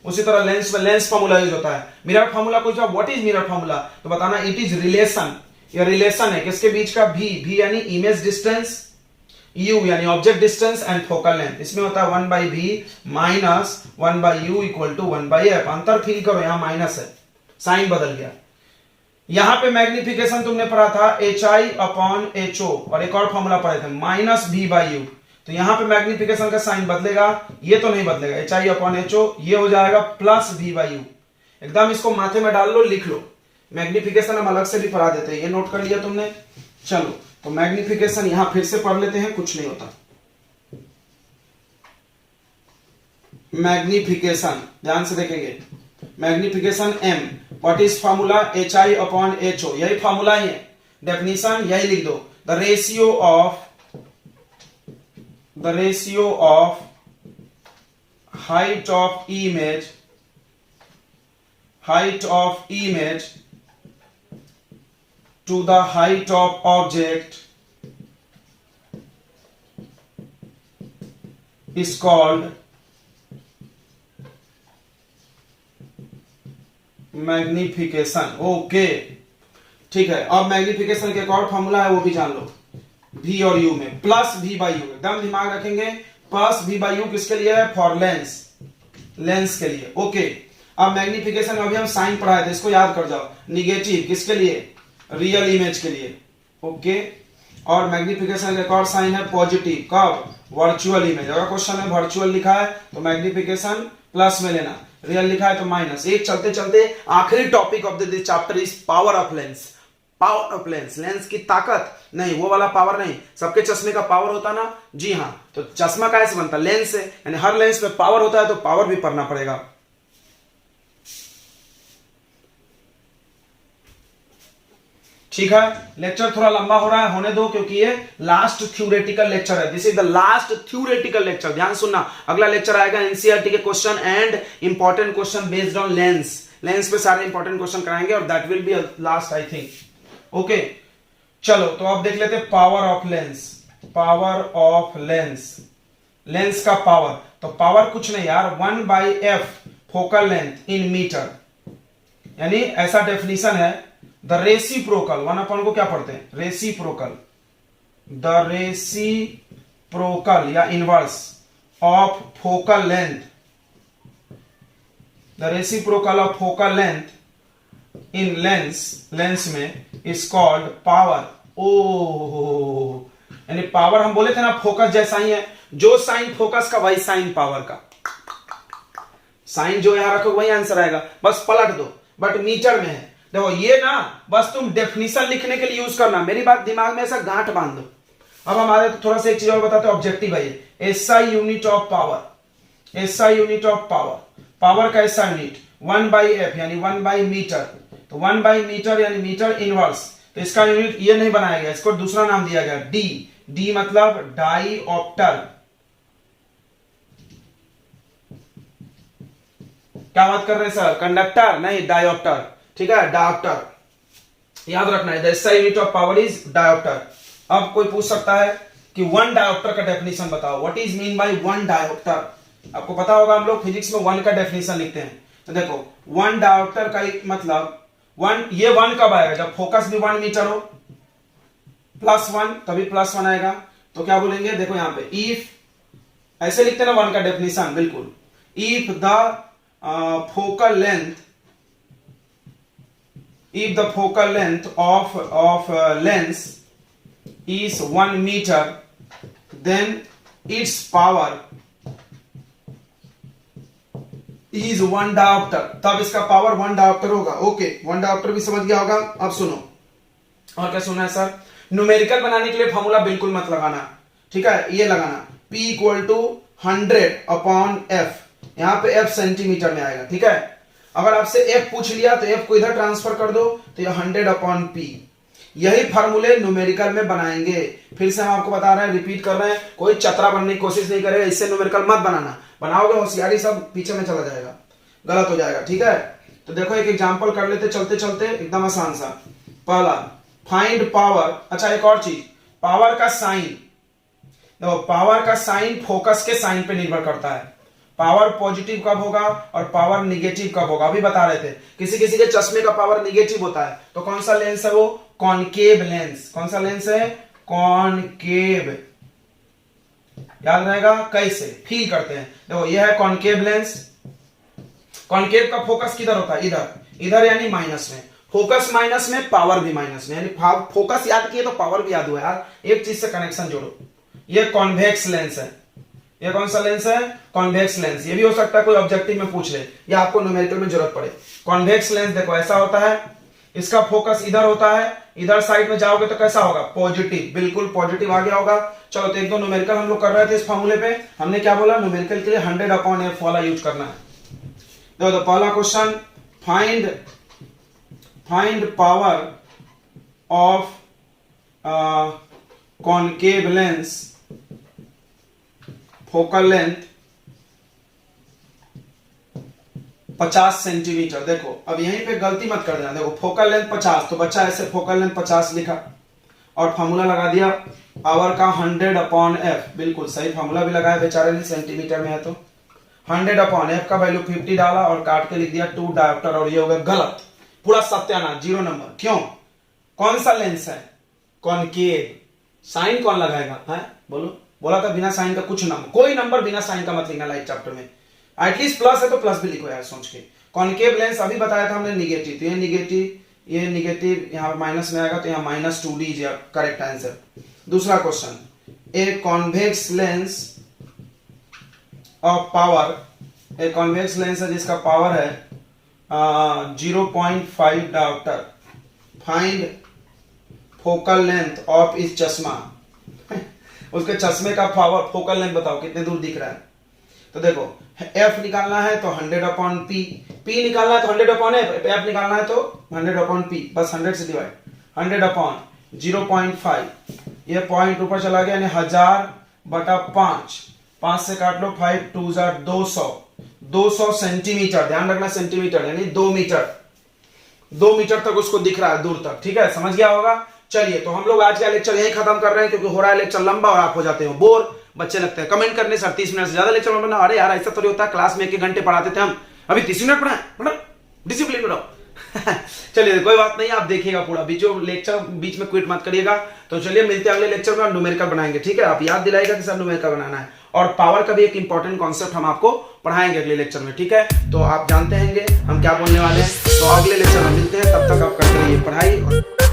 उसी तरह लेंस में लेंस फार्मूला यूज होता है। मिरर फार्मूला को जब व्हाट इज मिरर फार्मूला तो बताना इट इज रिलेशन, ये रिलेशन है किसके बीच का? v यानी इमेज डिस्टेंस, u यानी object distance and focal length. इसमें होता है 1/v minus 1/u equal to 1/a। अंतर फील करो, यहां माइनस है, साइन बदल गया। यहां पे मैग्निफिकेशन तुमने पढ़ा था HI/HO और एक और फॉर्मूला पढ़े थे -V/U। तो यहां पे मैग्निफिकेशन का साइन बदलेगा, ये तो नहीं बदलेगा, HI/HO ये हो जाएगा +V/U। एकदम इसको माथे में डाल लो, लिख लो। मैग्निफिकेशन हम अलग से भी पढ़ा देते हैं, ये नोट कर लिया तुमने। चलो तो मैग्निफिकेशन यहां फिर से पढ़ लेते हैं, कुछ नहीं होता। मैग्निफिकेशन ध्यान से देखेंगे, magnification M, what is formula HI/HO, यही फार्मूला ही है, डेफिनेशन यही लिख दो। The ratio of height of image to the height of object is called magnification. Okay ठीक है, अब मैग्निफिकेशन के एक और फॉर्मूला है, वो भी जान लो। V और U में +V/U, एकदम दिमाग रखेंगे। +V/U किसके लिए है? फॉर लेंस के लिए। ओके, अब मैग्निफिकेशन में अभी हम साइन पढ़ाए थे, इसको याद कर जाओ। निगेटिव किसके लिए? रियल इमेज के लिए। ओके, और मैग्निफिकेशन का एक और साइन है पॉजिटिव, कब? Virtual image. अगर क्वेश्चन में वर्चुअल लिखा है तो मैग्निफिकेशन प्लस में लेना, रियल लिखा है तो माइनस। एक चलते चलते आखिरी topic of this chapter is power of lens. Power of lens, lens की ताकत नहीं, वो वाला पावर नहीं। सबके चश्मे का पावर होता ना? जी हाँ, तो चश्मा कैसे बनता? लेंस से, यानी हर लेंस पे पावर होता है, तो पावर भी पढ़ना पड़ेगा। ठीक है, लेक्चर थोड़ा लंबा हो रहा है, होने दो, क्योंकि ये लास्ट थ्योरेटिकल लेक्चर है। This is the last theoretical lecture. ध्यान सुनना, अगला लेक्चर आएगा एनसीईआरटी के question and important question based on lens. Lens पे सारे इंपॉर्टेंट क्वेश्चन कराएंगे और that will be last I think. Okay चलो, तो अब देख लेते power of lens. Power of lens, lens का पावर, तो पावर कुछ नहीं यार, 1/f focal length in metre. यानी ऐसा डेफिनेशन है, द रेसिप्रोकल, 1/, को क्या पढ़ते हैं? रेसिप्रोकल, द रेसिप्रोकल या inverse of focal length, the reciprocal of focal length in lens में इज कॉल्ड पावर। ओ, यानी पावर हम बोले थे ना, फोकस जैसा ही है, जो साइन फोकस का वही साइन पावर का। साइन जो यहां रखो वही आंसर आएगा, बस पलट दो, बट मीटर में है। देखो ये ना बस तुम डेफिनेशन लिखने के लिए यूज करना, मेरी बात दिमाग में ऐसा गांठ बांध दो। अब हमारे थोड़ा सा एक चीज और बताते हैं, ऑब्जेक्टिव है ये। SI unit of power, SI unit of power, power का SI यूनिट 1/f यानी 1/मीटर। तो 1/मीटर यानी मीटर इनवर्स, तो इसका यूनिट ये नहीं बनाया गया, इसको दूसरा नाम दिया गया D। D मतलब डाईऑप्टर। क्या बात कर रहे हैं सर? कंडक्टर नहीं, डाईऑप्टर। ठीक है, डायोप्टर याद रखना है। SI unit of power is dioptre. अब कोई पूछ सकता है कि 1 डायोप्टर का डेफिनेशन बताओ, what is mean bye 1 dioptre. आपको पता होगा, हम लोग फिजिक्स में 1 का डेफिनेशन लिखते हैं। तो देखो 1 डायोप्टर का मतलब 1, ये 1 कब आएगा? जब फोकस भी 1 मीटर हो, +1 तभी +1 आएगा। तो क्या बोलेंगे? देखो यहां पे इफ, ऐसे लिखते हैं ना 1 का डेफिनेशन, बिल्कुल। If the focal length, if the focal length of lens is 1 meter, then its power is 1 diopter। तब इसका पावर 1 डायोप्टर होगा। ओके, 1 डायोप्टर भी समझ गया होगा। अब सुनो, और क्या सुना है सर? न्यूमेरिकल बनाने के लिए फॉर्मूला बिल्कुल मत लगाना, ठीक है? ये लगाना P = 100/f, यहां पे f सेंटीमीटर में आएगा, ठीक है? अगर आपसे f पूछ लिया तो f को इधर ट्रांसफर कर दो, तो ये 100/p। यही फार्मूले न्यूमेरिकल में बनाएंगे। फिर से हम आपको बता रहे हैं, रिपीट कर रहे हैं, कोई चतरा बनने की कोशिश नहीं करेगा, इससे न्यूमेरिकल मत बनाना। बनाओगे होशियारी सब पीछे में चला जाएगा, गलत हो जाएगा, ठीक है? तो देखो एक एग्जांपल कर लेते चलते चलते, एकदम आसान सा। पहला, फाइंड पावर। अच्छा एक और चीज, पावर का साइन। देखो पावर का साइन फोकस के साइन पे निर्भर करता है। पावर पॉजिटिव कब होगा और पावर निगेटिव कब होगा, अभी बता रहे थे। किसी किसी के चश्मे का पावर निगेटिव होता है, तो कौन सा लेंस है वो? Concave lens. कौन सा लेंस है? कॉनकेव। याद रहेगा, कैसे फील करते हैं। देखो ये है कॉनकेव लेंस। कॉनकेव का फोकस किधर होता है? इधर। इधर यानी माइनस में। फोकस माइनस में, पावर भी माइनस में, यानी फोकस याद किए तो पावर भी याद हुआ यार। एक चीज से कनेक्शन जोड़ो, ये कॉन्वेक्स लेंस है। ये कौन सा लेंस है? Convex lens. ये भी हो सकता है कोई ऑब्जेक्टिव में पूछ ले या आपको न्यूमेरिकल में जरूरत पड़े। कॉन्वेक्स लेंस देखो ऐसा होता है, इसका फोकस इधर होता है, इधर साइड में जाओगे तो कैसा होगा? पॉजिटिव, बिल्कुल पॉजिटिव आ गया होगा। चलो तो एक दो न्यूमेरिकल हम लोग कर रहे थे इस फॉर्मूले पे। हमने क्या बोला? न्यूमेरिकल के लिए 100/f वाला यूज करना है। देखो तो पहला question, find power of concave lens focal length 50 centimetre. देखो अब यहीं पे गलती मत कर देना। देखो फोकल लेंथ 50, तो बच्चा ऐसे फोकल लेंथ 50 लिखा और फार्मूला लगा दिया पावर का 100/f। बिल्कुल सही फार्मूला भी लगाया बेचारे ने, सेंटीमीटर में है तो 100/f का वैल्यू 50 डाला और काट के लिख दिया 2 डायोप्टर, और ये हो गया गलत, पूरा सत्यानाश, 0 नंबर। क्यों? कौन सा लेंस है? कॉनकेव। साइन कौन लगाएगा? है बोलो, बोला था बिना साइन का कुछ नंबर, कोई नंबर बिना साइन का मत लिखना लाइक चैप्टर में। एटलीस्ट प्लस है तो प्लस भी लिखो यार सोच के। कॉनकेव लेंस अभी बताया था हमने निगेटिव, तो ये निगेटिव यहाँ माइनस में आएगा तो यहाँ -2d करेक्ट आंसर। दूसरा question, a convex lens of power, एक कॉन्वेक्स लेंस है जिसका पावर है 0.5 dioptre. Find focal length of इस चश्मा। उसके चश्मे का पावर फोकल लेंथ बताओ कितने दूर दिख रहा है। तो देखो f निकालना है तो 100/p, p निकालना है तो 100/f, f निकालना है तो 100/p, बस 100 से डिवाइड, 100/0.5, ये पॉइंट ऊपर चला गया, यानी 1000/5, 5 से काट लो, 5 2 200, 200 सेंटीमीटर, ध्यान रखना सेंटीमीटर, यानी 2 मीटर, 2 मीटर तक उसको दिख रहा है दूर तक। ठीक है, समझ गया होगा। चलिए तो हम लोग आज का लेक्चर यहीं खत्म कर रहे हैं, क्योंकि हो रहा है लेक्चर लंबा और आप हो जाते हो बोर, बच्चे लगते हैं कमेंट करने सर 30 मिनट से ज्यादा लेक्चर में बना। अरे यार ऐसा थोड़ी होता है, क्लास में 1-1 घंटे पढ़ाते थे हम, अभी 30 मिनट पढ़ाए, मतलब डिसिप्लिन में रहो। चलिए कोई बात नहीं, आप देखिएगा पूरा लेक्चर, बीच में क्विट मत करिएगा। तो चलिए मिलते हैं अगले लेक्चर में और न्यूमेरिकल बनाएंगे। ठीक है, आप याद दिलाएगा कि सर न्यूमेरिकल बनाना है, और पावर का भी एक इंपॉर्टेंट कॉन्सेप्ट हम आपको पढ़ाएंगे अगले लेक्चर में। ठीक है, तो आप जानते हैं हम क्या बोलने वाले हैं। तो अगले लेक्चर में मिलते हैं, तब तक आप करते रहिए पढ़ाई।